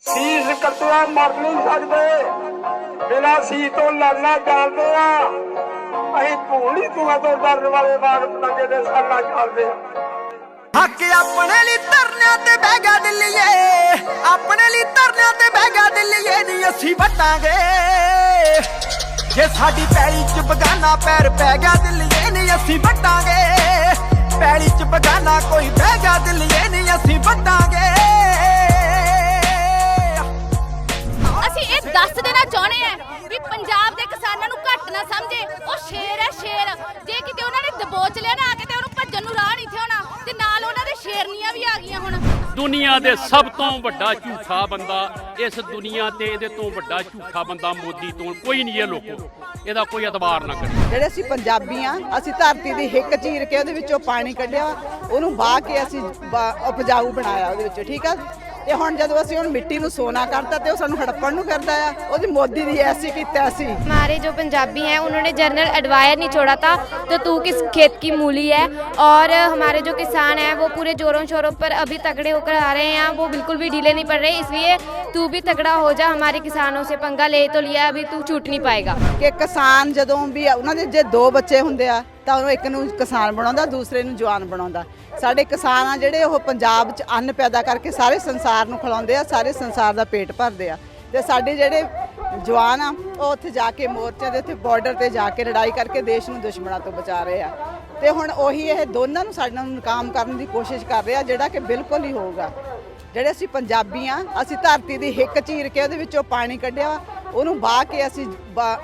शीश कट्टिया मर नहीं सकते, बिना शीश तो लड़ना जानते हैं। भूल ही तू तो डरने वाले बाग लगे दे साला चलते हक अपने लिए धरने ते बैगा दिल्लीए, अपने लिए धरने ते बैगा दिल्लीए नहीं असी वटांगे। जे साडी पैली च बगाना पैर पै गया दिल्लीए नहीं असी वटांगे। पैली च बगाना कोई बैगा दिल्लीए नहीं असी वटांगे। ਅਸੀਂ ਇਹ ਦੱਸ ਦੇਣਾ ਚਾਹੁੰਦੇ ਆ ਵੀ ਪੰਜਾਬ ਦੇ ਕਿਸਾਨਾਂ ਨੂੰ ਘੱਟ ਨਾ ਸਮਝੇ। ਉਹ ਸ਼ੇਰ ਹੈ ਸ਼ੇਰ, ਜੇ ਕਿਤੇ ਉਹਨਾਂ ਨੇ ਦਬੋਚ ਲਿਆ ਨਾ ਆ ਕੇ ਤੇ ਉਹਨੂੰ ਭੱਜਣ ਨੂੰ ਰਾਹ ਨਹੀਂ ਥੇ ਹੋਣਾ, ਤੇ ਨਾਲ ਉਹਨਾਂ ਦੇ ਸ਼ੇਰਨੀਆਂ ਵੀ ਆ ਗਈਆਂ ਹੁਣ। ਦੁਨੀਆ ਦੇ ਸਭ ਤੋਂ ਵੱਡਾ ਝੂਠਾ ਬੰਦਾ ਇਸ ਦੁਨੀਆ ਤੇ, ਇਹਦੇ ਤੋਂ ਵੱਡਾ ਝੂਠਾ ਬੰਦਾ ਮੋਦੀ ਤੋਂ ਕੋਈ ਨਹੀਂ ਹੈ। ਲੋਕੋ ਇਹਦਾ ਕੋਈ ਇਤਬਾਰ ਨਾ ਕਰੇ। ਜਿਹੜੇ ਅਸੀਂ ਪੰਜਾਬੀ ਆ, ਅਸੀਂ ਧਰਤੀ ਦੀ ਹਿੱਕ ਚੀਰ ਕੇ ਉਹਦੇ ਵਿੱਚੋਂ ਪਾਣੀ ਕੱਢਿਆ, ਉਹਨੂੰ ਵਾਹ ਕੇ ਅਸੀਂ ਉਪਜਾਊ ਬਣਾਇਆ ਉਹਦੇ ਵਿੱਚ, ਠੀਕ ਆ। ਤੇ ਹੁਣ ਜਦੋਂ ਅਸੀਂ ਹੁਣ ਮਿੱਟੀ ਨੂੰ ਸੋਨਾ करता ਤੇ ਉਹ ਸਾਨੂੰ ਹੜੱਪਣ ਨੂੰ करता है। ਉਹਦੀ ਮੋਦੀ ਦੀ ऐसी की तैसी। हमारे जो पंजाबी हैं उन्होंने जनरल एडवायर नहीं छोड़ा था तो तू किस खेत की मूली है। और हमारे जो किसान हैं वो पूरे जोरों शोरों पर अभी तगड़े होकर आ रहे हैं, वो बिल्कुल भी ढीले नहीं पड़ रहे। इसलिए तू भी तगड़ा हो जा, हमारे किसानों से पंगा ले तो लिया, अभी तू छूट नहीं पाएगा। ਕਿ ਕਿਸਾਨ ਜਦੋਂ ਵੀ ਉਹਨਾਂ ਦੇ ਜੇ ਦੋ ਬੱਚੇ ਹੁੰਦੇ ਆ ਤਾਂ ਉਹਨੂੰ ਇੱਕ ਨੂੰ ਕਿਸਾਨ ਬਣਾਉਂਦਾ, ਦੂਸਰੇ ਨੂੰ ਜਵਾਨ ਬਣਾਉਂਦਾ। ਸਾਡੇ ਕਿਸਾਨ ਆ ਜਿਹੜੇ ਉਹ ਪੰਜਾਬ 'ਚ ਅੰਨ ਪੈਦਾ ਕਰਕੇ ਸਾਰੇ ਸੰਸਾਰ ਨੂੰ ਖਿਲਾਉਂਦੇ ਆ, ਸਾਰੇ ਸੰਸਾਰ ਦਾ ਪੇਟ ਭਰਦੇ ਆ। ਤੇ ਸਾਡੇ ਜਿਹੜੇ ਜਵਾਨ ਆ ਉਹ ਉੱਥੇ ਜਾ ਕੇ ਮੋਰਚੇ ਦੇ ਉੱਤੇ ਬਾਰਡਰ ਤੇ ਜਾ ਕੇ ਲੜਾਈ ਕਰਕੇ ਦੇਸ਼ ਨੂੰ ਦੁਸ਼ਮਣਾਂ ਤੋਂ ਬਚਾ ਰਹੇ ਆ। ਤੇ ਹੁਣ ਉਹੀ ਇਹ ਦੋਨਾਂ ਨੂੰ ਸਾਡੇ ਨਾਲ ਨਾਕਾਮ ਕਰਨ ਦੀ ਕੋਸ਼ਿਸ਼ ਕਰ ਰਹੇ ਆ, ਜਿਹੜਾ ਕਿ ਬਿਲਕੁਲ ਹੀ ਹੋਊਗਾ। ਜਿਹੜੇ ਅਸੀਂ ਪੰਜਾਬੀ ਆ, ਅਸੀਂ ਧਰਤੀ ਦੀ ਹਿੱਕ ਚੀਰ ਕੇ ਉਹਦੇ ਵਿੱਚੋਂ ਪਾਣੀ ਕੱਢਿਆ, ਉਹਨੂੰ ਵਾਹ ਕੇ ਅਸੀਂ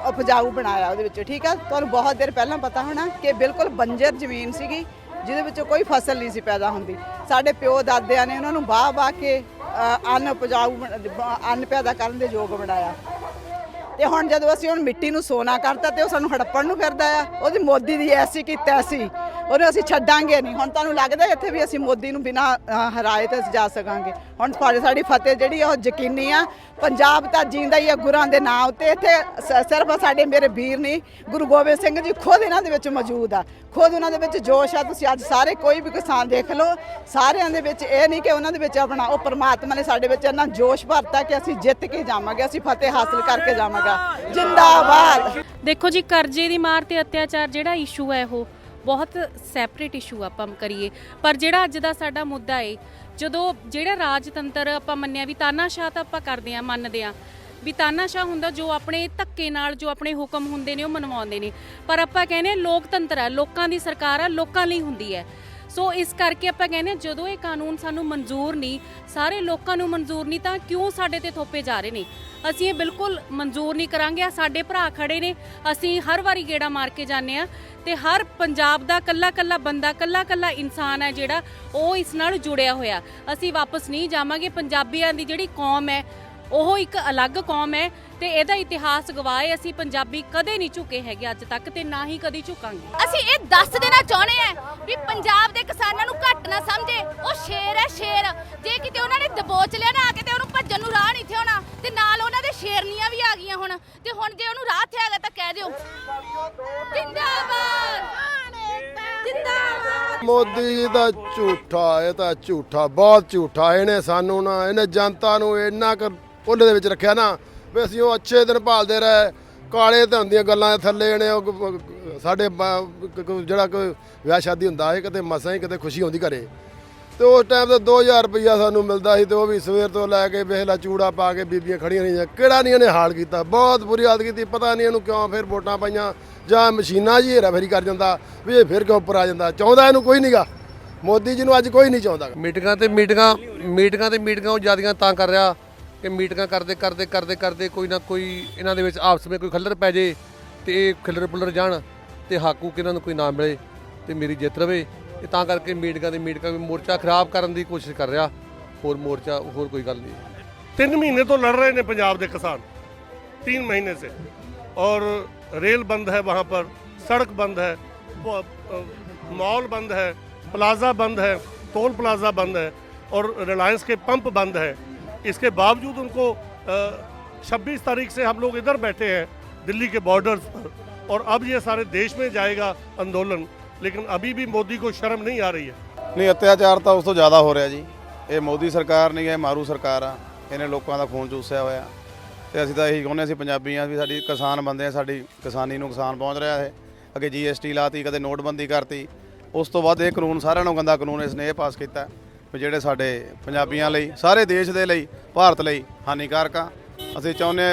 ਉਪਜਾਊ ਬਣਾਇਆ ਉਹਦੇ ਵਿੱਚ, ਠੀਕ ਆ। ਤੁਹਾਨੂੰ ਬਹੁਤ ਦੇਰ ਪਹਿਲਾਂ ਪਤਾ ਹੋਣਾ ਕਿ ਬਿਲਕੁਲ ਬੰਜਰ ਜ਼ਮੀਨ ਸੀਗੀ ਜਿਹਦੇ ਵਿੱਚੋਂ ਕੋਈ ਫਸਲ ਨਹੀਂ ਸੀ ਪੈਦਾ ਹੁੰਦੀ। ਸਾਡੇ ਪਿਓ ਦਾਦਿਆਂ ਨੇ ਉਹਨਾਂ ਨੂੰ ਵਾਹ ਕੇ ਅੰਨ ਉਪਜਾਊ ਅੰਨ ਪੈਦਾ ਕਰਨ ਦੇ ਯੋਗ ਬਣਾਇਆ। ਤੇ ਹੁਣ ਜਦੋਂ ਅਸੀਂ ਹੁਣ ਮਿੱਟੀ ਨੂੰ ਸੋਨਾ ਕਰਤਾ ਤੇ ਉਹ ਸਾਨੂੰ ਹੜੱਪਣ ਨੂੰ ਫਿਰਦਾ ਆ। ਉਹਦੀ ਮੋਦੀ ਦੀ ਐਸੀ ਕੀ ਤੈਸੀ, ਉਹਨੂੰ ਅਸੀਂ ਛੱਡਾਂਗੇ ਨਹੀਂ। ਹੁਣ ਤੁਹਾਨੂੰ ਲੱਗਦਾ ਇੱਥੇ ਵੀ ਅਸੀਂ ਮੋਦੀ ਨੂੰ ਬਿਨਾਂ ਹਰਾਏ ਤੇ ਜਾ ਸਕਾਂਗੇ। ਹੁਣ ਸਾਡੀ ਫਤਿਹ ਜਿਹੜੀ ਉਹ ਯਕੀਨੀ ਆ। ਪੰਜਾਬ ਤਾਂ ਜਿੰਦਾ ਹੀ ਆ ਗੁਰਾਂ ਦੇ ਨਾਂ ਉੱਤੇ। ਇੱਥੇ ਸਿਰਫ ਸਾਡੇ ਮੇਰੇ ਵੀਰ ਨਹੀਂ, ਗੁਰੂ ਗੋਬਿੰਦ ਸਿੰਘ ਜੀ ਖੁਦ ਇਹਨਾਂ ਦੇ ਵਿੱਚ ਮੌਜੂਦ ਆ, ਖੁਦ ਉਹਨਾਂ ਦੇ ਵਿੱਚ ਜੋਸ਼ ਆ। ਤੁਸੀਂ ਅੱਜ ਸਾਰੇ ਕੋਈ ਵੀ ਕਿਸਾਨ ਦੇਖ ਲਓ, ਸਾਰਿਆਂ ਦੇ ਵਿੱਚ ਇਹ ਨਹੀਂ ਕਿ ਉਹਨਾਂ ਦੇ ਵਿੱਚ ਆਪਣਾ ਉਹ ਪਰਮਾਤਮਾ ਨੇ ਸਾਡੇ ਵਿੱਚ ਇੰਨਾ ਜੋਸ਼ ਭਰਤਾ ਕਿ ਅਸੀਂ ਜਿੱਤ ਕੇ ਜਾਵਾਂਗੇ, ਅਸੀਂ ਫਤਿਹ ਹਾਸਲ ਕਰਕੇ ਜਾਵਾਂਗੇ। ਜਿੰਦਾਬਾਦ। ਦੇਖੋ ਜੀ, ਕਰਜ਼ੇ ਦੀ ਮਾਰ ਤੇ ਅਤਿਆਚਾਰ ਜਿਹੜਾ ਇਸ਼ੂ ਹੈ ਉਹ ਬਹੁਤ ਸੈਪਰੇਟ ਇਸ਼ੂ ਆਪਾਂ ਕਰੀਏ, ਪਰ ਜਿਹੜਾ ਅੱਜ ਦਾ ਸਾਡਾ ਮੁੱਦਾ ਹੈ, ਜਦੋਂ ਜਿਹੜਾ ਰਾਜਤੰਤਰ ਆਪਾਂ ਮੰਨਿਆ ਵੀ ਤਾਨਾਸ਼ਾਹ ਤਾਂ ਆਪਾਂ ਕਰਦੇ ਆ, ਮੰਨਦੇ ਆ ਵੀ ਤਾਨਾਸ਼ਾਹ ਹੁੰਦਾ ਜੋ ਆਪਣੇ ਧੱਕੇ ਨਾਲ ਜੋ ਆਪਣੇ ਹੁਕਮ ਹੁੰਦੇ ਨੇ ਉਹ ਮਨਵਾਉਂਦੇ ਨੇ, ਪਰ ਆਪਾਂ ਕਹਿੰਦੇ ਲੋਕਤੰਤਰ ਹੈ, ਲੋਕਾਂ ਦੀ ਸਰਕਾਰ ਹੈ, ਲੋਕਾਂ ਲਈ ਹੁੰਦੀ ਹੈ। ਸੋ ਇਸ ਕਰਕੇ ਆਪਾਂ ਕਹਿੰਦੇ ਜਦੋਂ ਇਹ ਕਾਨੂੰਨ ਸਾਨੂੰ ਮਨਜ਼ੂਰ ਨਹੀਂ, ਸਾਰੇ ਲੋਕਾਂ ਨੂੰ ਮਨਜ਼ੂਰ ਨਹੀਂ, ਤਾਂ ਕਿਉਂ ਸਾਡੇ ਤੇ ਥੋਪੇ ਜਾ ਰਹੇ ਨੇ? ਅਸੀਂ ਇਹ ਬਿਲਕੁਲ ਮਨਜ਼ੂਰ ਨਹੀਂ ਕਰਾਂਗੇ। ਸਾਡੇ ਭਰਾ ਖੜੇ ਨੇ, ਅਸੀਂ ਹਰ ਵਾਰੀ ਗੇੜਾ ਮਾਰ ਕੇ ਜਾਂਦੇ ਆ ਤੇ ਹਰ ਪੰਜਾਬ ਦਾ ਕੱਲਾ ਕੱਲਾ ਬੰਦਾ, ਕੱਲਾ ਕੱਲਾ ਇਨਸਾਨ ਹੈ ਜਿਹੜਾ ਉਹ ਇਸ ਨਾਲ ਜੁੜਿਆ ਹੋਇਆ। ਅਸੀਂ ਵਾਪਸ ਨਹੀਂ ਜਾਵਾਂਗੇ। ਪੰਜਾਬੀਆਂ ਦੀ ਜਿਹੜੀ ਕੌਮ ਹੈ ਉਹ ਇੱਕ ਅਲੱਗ ਕੌਮ ਹੈ ਤੇ ਇਹਦਾ ਇਤਿਹਾਸ ਗਵਾਹ ਹੈ। ਅਸੀਂ ਪੰਜਾਬੀ ਕਦੇ ਨਹੀਂ ਝੁਕੇ ਹੈਗੇ ਅੱਜ ਤੱਕ ਤੇ ਨਾ ਹੀ ਕਦੀ ਝੁਕਾਂਗੇ। ਅਸੀਂ ਇਹ ਦੱਸ ਦੇਣਾ ਚਾਹੁੰਦੇ ਆ ਵੀ ਪੰਜਾਬ ਦੇ ਕਿਸਾਨਾਂ ਨੂੰ ਘੱਟ ਨਾ ਸਮਝੇ। ਉਹ ਸ਼ੇਰ ਹੈ ਸ਼ੇਰ, ਜੇ ਕਿਤੇ ਉਹਨਾਂ ਨੇ ਦਬੋਚ ਲਿਆ ਨਾ ਆ ਕੇ ਤੇ ਉਹਨੂੰ ਭੱਜਣ ਨੂੰ ਰਾਹ ਨਹੀਂ ਥੇ ਹੋਣਾ, ਤੇ ਨਾਲ ਉਹਨਾਂ ਦੇ ਸ਼ੇਰਨੀਆਂ ਵੀ ਆ ਗਈਆਂ ਹੁਣ। ਤੇ ਹੁਣ ਜੇ ਉਹਨੂੰ ਰਾਹ ਥੇ ਹੈਗਾ ਤਾਂ ਕਹਿ ਦਿਓ ਜਿੰਦਾਬਾਦ ਜਿੰਦਾਬਾਦ। ਮੋਦੀ ਦਾ ਝੂਠਾ, ਇਹ ਤਾਂ ਝੂਠਾ, ਬਹੁਤ ਝੂਠਾ। ਇਹਨੇ ਸਾਨੂੰ ਨਾ, ਇਹਨੇ ਜਨਤਾ ਨੂੰ ਇੰਨਾ ਕੁ ਉਹਦੇ ਦੇ ਵਿੱਚ ਰੱਖਿਆ ਨਾ ਵੀ ਅਸੀਂ ਉਹ ਅੱਛੇ ਦਿਨ ਭਾਲਦੇ ਰਹੇ। ਕਾਲੇ ਤੇ ਹੁੰਦੀਆਂ ਗੱਲਾਂ ਦੇ ਥੱਲੇ ਇਹਨੇ ਉਹ ਸਾਡੇ ਜਿਹੜਾ ਕੋਈ ਵਿਆਹ ਸ਼ਾਦੀ ਹੁੰਦਾ ਸੀ, ਕਿਤੇ ਮਸਾਂ ਹੀ ਕਿਤੇ ਖੁਸ਼ੀ ਹੁੰਦੀ ਘਰੇ, ਤੇ ਉਸ ਟਾਈਮ ਤੇ 2000 ਰੁਪਈਆ ਸਾਨੂੰ ਮਿਲਦਾ ਸੀ, ਤੇ ਉਹ ਵੀ ਸਵੇਰ ਤੋਂ ਲੈ ਕੇ ਵੇਖ ਲਾ ਚੂੜਾ ਪਾ ਕੇ ਬੀਬੀਆਂ ਖੜੀਆਂ ਨਹੀਂ। ਕਿਹੜਾ ਨਹੀਂ ਇਹਨੇ ਹਾਲ ਕੀਤਾ, ਬਹੁਤ ਬੁਰੀ ਹਾਲਤ ਕੀਤੀ। ਪਤਾ ਨਹੀਂ ਇਹਨੂੰ ਕਿਉਂ ਫਿਰ ਵੋਟਾਂ ਪਾਈਆਂ, ਜਾਂ ਮਸ਼ੀਨਾਂ ਜੀ ਹੇਰਾਫੇਰੀ ਕਰ ਜਾਂਦਾ ਵੀ ਇਹ ਫਿਰ ਕਿਉਂ ਉੱਪਰ ਆ ਜਾਂਦਾ। ਚਾਹੁੰਦਾ ਇਹਨੂੰ ਕੋਈ ਨਹੀਂਗਾ, ਮੋਦੀ ਜੀ ਨੂੰ ਅੱਜ ਕੋਈ ਨਹੀਂ ਚਾਹੁੰਦਾ। ਮੀਟਿੰਗਾਂ ਉਹ ਜ਼ਿਆਦੀਆਂ ਤਾਂ ਕਰ ਰਿਹਾ ਕਿ ਮੀਟਿੰਗਾਂ ਕਰਦੇ ਕੋਈ ਨਾ ਕੋਈ ਇਹਨਾਂ ਦੇ ਵਿੱਚ ਆਪਸ ਵਿੱਚ ਕੋਈ ਖੱਲਰ ਪੈ ਜੇ ਤੇ ਇਹ ਖਿਲਰ ਪੁਲਰ ਜਾਣ ਤੇ ਹਾਕੂ ਕਿ ਇਹਨਾਂ ਨੂੰ ਕੋਈ ਨਾ ਮਿਲੇ ਤੇ ਮੇਰੀ ਜਿੱਤ ਰਵੇ। ਇਹ ਤਾਂ ਕਰਕੇ ਮੀਟਿੰਗਾਂ ਮੋਰਚਾ ਖਰਾਬ ਕਰਨ ਦੀ ਕੋਸ਼ਿਸ਼ ਕਰ ਰਿਹਾ। ਹੋਰ ਕੋਈ ਗੱਲ ਨਹੀਂ। 3 महीने तो लड़ रहे हैं पंजाब के किसान, 3 महीने से, और रेल बंद है, वहाँ पर सड़क बंद है, मॉल बंद है, प्लाजा बंद है, टोल प्लाजा बंद है, और रिलायंस के पंप बंद है। इसके बावजूद उनको 26 तारीख से हम लोग इधर बैठे हैं दिल्ली के बॉर्डर्स पर, और अब ये सारे देश में जाएगा आंदोलन, लेकिन अभी भी मोदी को शर्म नहीं आ रही है। नहीं, अत्याचार तो उस तो ज़्यादा हो रहा जी। ये मोदी सरकार नहीं है, मारू सरकार आ। ਇਹਨੇ ਲੋਕਾਂ ਦਾ ਖੂਨ ਚੂਸਿਆ ਹੋਇਆ ਤੇ ਅਸੀਂ ਤਾਂ ਇਹੀ ਚਾਹੁੰਦੇ ਸੀ ਪੰਜਾਬੀ ਆ ਵੀ ਸਾਡੀ ਕਿਸਾਨ ਬੰਦੇ ਆ, ਸਾਡੀ ਕਿਸਾਨੀ ਨੂੰ ਕਿਸਾਨ ਪਹੁੰਚ ਰਿਹਾ ਹੈ। ਅੱਗੇ GST ਲਾਤੀ, ਕਦੇ ਨੋਟਬੰਦੀ ਕਰਤੀ, ਉਸ ਤੋਂ ਬਾਅਦ ਇਹ ਕਾਨੂੰਨ ਸਾਰਿਆਂ ਨਾਲੋਂ ਗੰਦਾ ਕਾਨੂੰਨ ਇਸਨੇ ਇਹ ਪਾਸ ਕੀਤਾ ਵੀ ਜਿਹੜੇ ਸਾਡੇ ਪੰਜਾਬੀਆਂ ਲਈ, ਸਾਰੇ ਦੇਸ਼ ਦੇ ਲਈ, ਭਾਰਤ ਲਈ ਹਾਨੀਕਾਰਕ ਆ। ਅਸੀਂ ਚਾਹੁੰਦੇ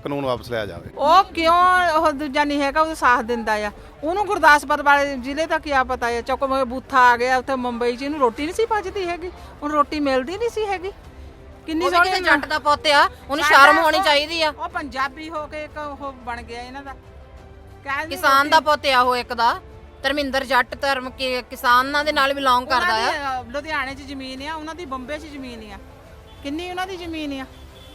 ਕਾਨੂੰਨ ਵਾਪਸ ਲਿਆ ਜਾਵੇ। ਉਹ ਕਿਉਂ ਉਹ ਦੂਜਾ ਨਹੀਂ ਹੈਗਾ, ਉਹ ਸਾਥ ਦਿੰਦਾ ਆ। ਉਹਨੂੰ ਗੁਰਦਾਸਪੁਰ ਵਾਲੇ ਜ਼ਿਲ੍ਹੇ ਦਾ ਕੀ ਪਤਾ ਹੈ, ਚੁੱਕ ਬੂਥਾ ਆ ਗਿਆ ਉੱਥੇ ਮੁੰਬਈ 'ਚ, ਇਹਨੂੰ ਰੋਟੀ ਨਹੀਂ ਸੀ ਪਚਦੀ ਹੈਗੀ, ਉਹਨੂੰ ਰੋਟੀ ਮਿਲਦੀ ਨਹੀਂ ਸੀ ਹੈਗੀ। ਕਿੰਨੀ ਸੋਹਣੀ ਜੱਟ ਦਾ ਪੁੱਤ ਆ, ਉਹਨੂੰ ਸ਼ਰਮ ਹੋਣੀ ਚਾਹੀਦੀ ਆ। ਉਹ ਪੰਜਾਬੀ ਹੋ ਕੇ ਇੱਕ ਉਹ ਬਣ ਗਿਆ ਇਹਨਾਂ ਦਾ ਕਿਸਾਨ ਦਾ ਪੁੱਤ ਆ ਉਹ ਇੱਕ ਦਾ। ਧਰਮਿੰਦਰ ਜੱਟ ਧਰਮ ਕਿਸਾਨਾਂ ਦੇ ਨਾਲ ਬਿਲੋਂਗ ਕਰਦਾ ਆ। ਲੁਧਿਆਣੇ 'ਚ ਜ਼ਮੀਨ ਆ ਉਹਨਾਂ ਦੀ, ਬੰਬੇ 'ਚ ਜ਼ਮੀਨ ਆ। ਕਿੰਨੀ ਉਹਨਾਂ ਦੀ ਜ਼ਮੀਨ ਆ।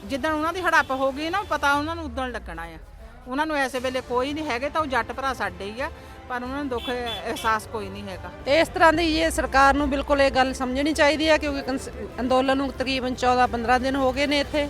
ਜਿੱਦਣ ਉਹਨਾਂ ਦੀ ਹੜੱਪ ਹੋ ਗਈ ਨਾ, ਪਤਾ ਉਹਨਾਂ ਨੂੰ ਉਦੋਂ ਲੱਗਣਾ ਆ। ਉਹਨਾਂ ਨੂੰ ਐਸੇ ਵੇਲੇ ਕੋਈ ਨਹੀਂ ਹੈਗੇ ਤਾਂ ਉਹ ਜੱਟ ਭਰਾ ਸਾਡੇ ਹੀ ਆ, ਪਰ ਉਹਨਾਂ ਨੂੰ ਦੁੱਖ ਅਹਿਸਾਸ ਕੋਈ ਨਹੀਂ ਹੈਗਾ। ਇਸ ਤਰ੍ਹਾਂ ਦੀ ਇਹ ਸਰਕਾਰ ਨੂੰ ਬਿਲਕੁਲ ਇਹ ਗੱਲ ਸਮਝਣੀ ਚਾਹੀਦੀ ਹੈ, ਕਿਉਂਕਿ ਅੰਦੋਲਨ ਨੂੰ ਤਕਰੀਬਨ 14-15 ਦਿਨ ਹੋ ਗਏ ਨੇ। ਇੱਥੇ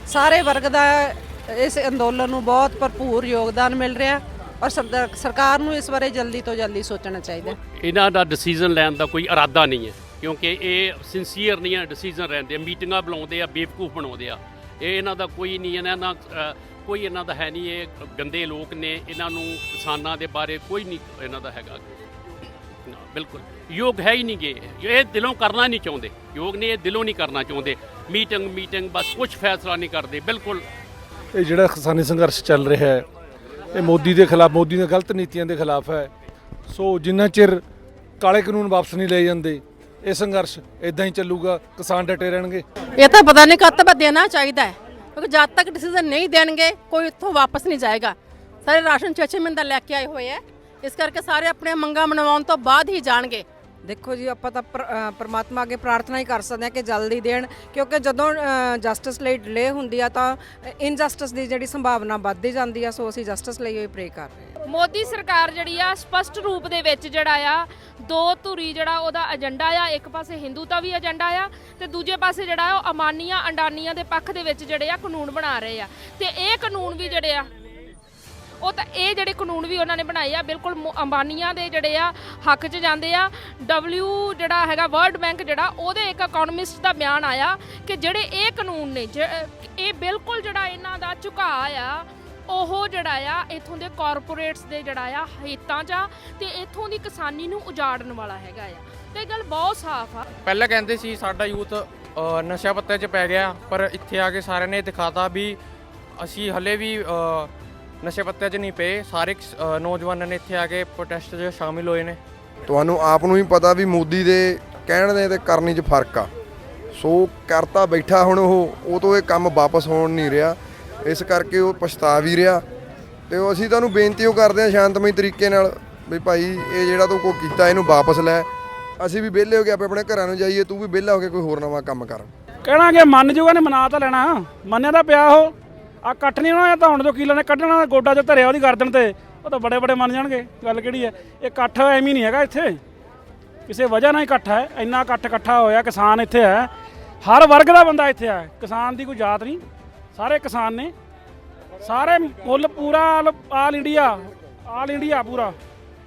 ਸਾਰੇ ਵਰਗ ਦਾ ਇਸ ਅੰਦੋਲਨ ਨੂੰ ਬਹੁਤ ਭਰਪੂਰ ਯੋਗਦਾਨ ਮਿਲ ਰਿਹਾ ਔਰ ਸਰਕਾਰ ਨੂੰ ਇਸ ਬਾਰੇ ਜਲਦੀ ਤੋਂ ਜਲਦੀ ਸੋਚਣਾ ਚਾਹੀਦਾ। ਇਹਨਾਂ ਦਾ ਡਿਸੀਜਨ ਲੈਣ ਦਾ ਕੋਈ ਇਰਾਦਾ ਨਹੀਂ ਹੈ, ਕਿਉਂਕਿ ਇਹ ਸਿੰਸੀਅਰ ਨਹੀਂ ਹੈ ਡਿਸੀਜਨ ਲੈਂਦੇ। ਮੀਟਿੰਗਾਂ ਬੁਲਾਉਂਦੇ ਆ, ਬੇਵਕੂਫ ਬਣਾਉਂਦੇ ਆ। ਇਹ ਇਹਨਾਂ ਦਾ ਕੋਈ ਨਹੀਂ, ਇਹਨਾਂ ਕੋਈ ਇਹਨਾਂ ਦਾ ਹੈ ਨਹੀਂ। ਇਹ ਗੰਦੇ ਲੋਕ ਨੇ, ਇਹਨਾਂ ਨੂੰ ਕਿਸਾਨਾਂ ਦੇ ਬਾਰੇ ਕੋਈ ਨਹੀਂ ਇਹਨਾਂ ਦਾ ਹੈਗਾ। ਨਾ, ਬਿਲਕੁਲ ਯੋਗ ਹੈ ਹੀ ਨਹੀਂ ਗੇ। ਇਹ ਦਿਲੋਂ ਕਰਨਾ ਨਹੀਂ ਚਾਹੁੰਦੇ, ਯੋਗ ਨੇ ਇਹ ਦਿਲੋਂ ਨਹੀਂ ਕਰਨਾ ਚਾਹੁੰਦੇ। ਮੀਟਿੰਗ ਬਸ ਕੁਝ ਫੈਸਲਾ ਨਹੀਂ ਕਰਦੇ ਬਿਲਕੁਲ। ਇਹ ਜਿਹੜਾ ਕਿਸਾਨੀ ਸੰਘਰਸ਼ ਚੱਲ ਰਿਹਾ ਹੈ, ਇਹ ਮੋਦੀ ਦੇ ਖਿਲਾਫ, ਮੋਦੀ ਦੀਆਂ ਗਲਤ ਨੀਤੀਆਂ ਦੇ ਖਿਲਾਫ ਹੈ। ਸੋ ਜਿੰਨਾ ਚਿਰ ਕਾਲੇ ਕਾਨੂੰਨ ਵਾਪਸ ਨਹੀਂ ਲਏ ਜਾਂਦੇ, ਇਹ ਸੰਘਰਸ਼ ਇਦਾਂ ਹੀ ਚੱਲੂਗਾ। ਕਿਸਾਨ ਡਟੇ ਰਹਿਣਗੇ। ਇਹ ਤਾਂ ਪਤਾ ਨਹੀਂ ਕਦ ਤੱਕ ਦੇਣਾ ਚਾਹੀਦਾ ਹੈ, ਕਿਉਂਕਿ ਜਦ ਤੱਕ ਡਿਸੀਜਨ ਨਹੀਂ ਦੇਣਗੇ ਕੋਈ ਇੱਥੋਂ ਵਾਪਸ ਨਹੀਂ ਜਾਏਗਾ। ਸਾਰੇ ਰਾਸ਼ਨ 6 ਮਹੀਨੇ ਦਾ ਲੈ ਕੇ ਆਏ ਹੋਏ ਆ, ਇਸ ਕਰਕੇ ਸਾਰੇ ਆਪਣੇ ਮੰਗਾਂ ਮਨਵਾਉਣ ਤੋਂ ਬਾਅਦ ਹੀ ਜਾਣਗੇ। ਦੇਖੋ ਜੀ, ਆਪਾਂ ਤਾਂ ਪਰਮਾਤਮਾ ਅੱਗੇ ਪ੍ਰਾਰਥਨਾ ਹੀ ਕਰ ਸਕਦੇ ਹਾਂ ਕਿ ਜਲਦੀ ਦੇਣ, ਕਿਉਂਕਿ ਜਦੋਂ ਜਸਟਿਸ ਲਈ ਡਿਲੇ ਹੁੰਦੀ ਆ ਤਾਂ ਇਨਜਸਟਿਸ ਦੀ ਜਿਹੜੀ ਸੰਭਾਵਨਾ ਵੱਧਦੀ ਜਾਂਦੀ ਆ। ਸੋ ਅਸੀਂ ਜਸਟਿਸ ਲਈ ਪ੍ਰੇ ਕਰ ਰਹੇ ਹਾਂ। ਮੋਦੀ ਸਰਕਾਰ ਜਿਹੜੀ ਆ ਸਪਸ਼ਟ ਰੂਪ ਦੇ ਵਿੱਚ ਜਿਹੜਾ ਆ ਦੋ ਧੁਰੀ ਜਿਹੜਾ ਉਹਦਾ ਏਜੰਡਾ ਆ। ਇੱਕ ਪਾਸੇ ਹਿੰਦੂਤਾ ਵੀ ਏਜੰਡਾ ਆ ਤੇ ਦੂਜੇ ਪਾਸੇ ਜਿਹੜਾ ਉਹ ਅਮਾਨੀਆਂ ਅੰਡਾਨੀਆਂ ਦੇ ਪੱਖ ਦੇ ਵਿੱਚ ਜਿਹੜੇ ਆ ਕਾਨੂੰਨ ਬਣਾ ਰਹੇ ਆ। ਤੇ ਇਹ ਕਾਨੂੰਨ ਵੀ ਜਿਹੜੇ ਆ ਉਹ ਤਾਂ ਇਹ ਜਿਹੜੇ ਕਾਨੂੰਨ ਵੀ ਉਹਨਾਂ ਨੇ ਬਣਾਏ ਆ ਬਿਲਕੁਲ ਅੰਬਾਨੀਆਂ ਦੇ ਜਿਹੜੇ ਆ ਹੱਕ 'ਚ ਜਾਂਦੇ ਆ। ਜਿਹੜਾ ਹੈਗਾ ਵਰਲਡ ਬੈਂਕ ਜਿਹੜਾ ਉਹਦੇ ਇੱਕ ਇਕਨੋਮਿਸਟ ਦਾ ਬਿਆਨ ਆਇਆ ਕਿ ਜਿਹੜੇ ਇਹ ਕਾਨੂੰਨ ਨੇ ਇਹ ਬਿਲਕੁਲ ਜਿਹੜਾ ਇਹਨਾਂ ਦਾ ਝੁਕਾਅ ਆ ਉਹ ਜਿਹੜਾ ਆ ਇੱਥੋਂ ਦੇ ਕਾਰਪੋਰੇਟਸ ਦੇ ਜਿਹੜਾ ਆ ਹਿੱਤਾਂ 'ਚ ਆ ਤੇ ਇੱਥੋਂ ਦੀ ਕਿਸਾਨੀ ਨੂੰ ਉਜਾੜਨ ਵਾਲਾ ਹੈਗਾ ਆ। ਤੇ ਇਹ ਗੱਲ ਬਹੁਤ ਸਾਫ਼ ਆ। ਪਹਿਲਾਂ ਕਹਿੰਦੇ ਸੀ ਸਾਡਾ ਯੂਥ ਨਸ਼ਾ ਪੱਤੇ 'ਚ ਪੈ ਗਿਆ, ਪਰ ਇੱਥੇ ਆ ਕੇ ਸਾਰਿਆਂ ਨੇ ਦਿਖਾਤਾ ਵੀ ਅਸੀਂ ਹਲੇ ਵੀ ਨਸ਼ੇ ਪੱਤਿਆਂ 'ਚ ਨਹੀਂ ਪਏ। ਸਾਰੇ ਨੌਜਵਾਨਾਂ ਨੇ ਇੱਥੇ ਆ ਕੇ ਪ੍ਰੋਟੈਸਟ 'ਚ ਸ਼ਾਮਿਲ ਹੋਏ ਨੇ। ਤੁਹਾਨੂੰ ਆਪ ਨੂੰ ਹੀ ਪਤਾ ਵੀ ਮੋਦੀ ਦੇ ਕਹਿਣ ਦੇ ਤੇ ਕਰਨੀ 'ਚ ਫਰਕ ਆ। ਸੋ ਕਰਤਾ ਬੈਠਾ, ਹੁਣ ਉਹ ਤੋਂ ਇਹ ਕੰਮ ਵਾਪਸ ਹੋਣ ਨਹੀਂ ਰਿਹਾ, ਇਸ ਕਰਕੇ ਉਹ ਪਛਤਾ ਵੀ ਰਿਹਾ। ਤੇ ਅਸੀਂ ਤੁਹਾਨੂੰ ਬੇਨਤੀ ਉਹ ਕਰਦੇ ਹਾਂ ਸ਼ਾਂਤਮਈ ਤਰੀਕੇ ਨਾਲ ਵੀ ਭਾਈ ਇਹ ਜਿਹੜਾ ਤੂੰ ਕੋਈ ਕੀਤਾ ਇਹਨੂੰ ਵਾਪਸ ਲੈ। ਅਸੀਂ ਵੀ ਵਿਹਲੇ ਹੋ ਕੇ ਆਪਣੇ ਘਰਾਂ ਨੂੰ ਜਾਈਏ, ਤੂੰ ਵੀ ਵਿਹਲਾ ਹੋ ਕੇ ਕੋਈ ਹੋਰ ਨਵਾਂ ਕੰਮ ਕਰ। ਕਹਿਣਾ ਕਿ ਮੰਨ ਜੂਗਾ ਨੇ, ਮਨਾ ਤਾਂ ਲੈਣਾ। ਮੰਨਿਆ ਤਾਂ ਪਿਆ ਉਹ ਆ ਇਕੱਠ ਨਹੀਂ ਹੋਣਾ, ਤਾਂ ਹੁਣ ਜੋ ਕੀਲਾ ਨੇ ਕੱਢਣਾ ਗੋਡਾ 'ਚ ਧਰਿਆ ਉਹਦੀ ਗਰਦਨ ਤੇ, ਉਹ ਤਾਂ ਬੜੇ ਮੰਨ ਜਾਣਗੇ। ਗੱਲ ਕਿਹੜੀ ਹੈ? ਇਹ ਇਕੱਠ ਐਵੇਂ ਨਹੀਂ ਹੈਗਾ, ਇੱਥੇ ਕਿਸੇ ਵਜ੍ਹਾ ਨਾਲ ਇਕੱਠ ਹੈ। ਇੰਨਾ ਇਕੱਠਾ ਹੋਇਆ। ਕਿਸਾਨ ਇੱਥੇ ਹੈ, ਹਰ ਵਰਗ ਦਾ ਬੰਦਾ ਇੱਥੇ ਹੈ। ਕਿਸਾਨ ਦੀ ਕੋਈ ਜਾਤ ਨਹੀਂ, ਸਾਰੇ ਕਿਸਾਨ ਨੇ, ਸਾਰੇ ਮੁੱਲ ਪੂਰਾ ਆਲ ਇੰਡੀਆ ਪੂਰਾ।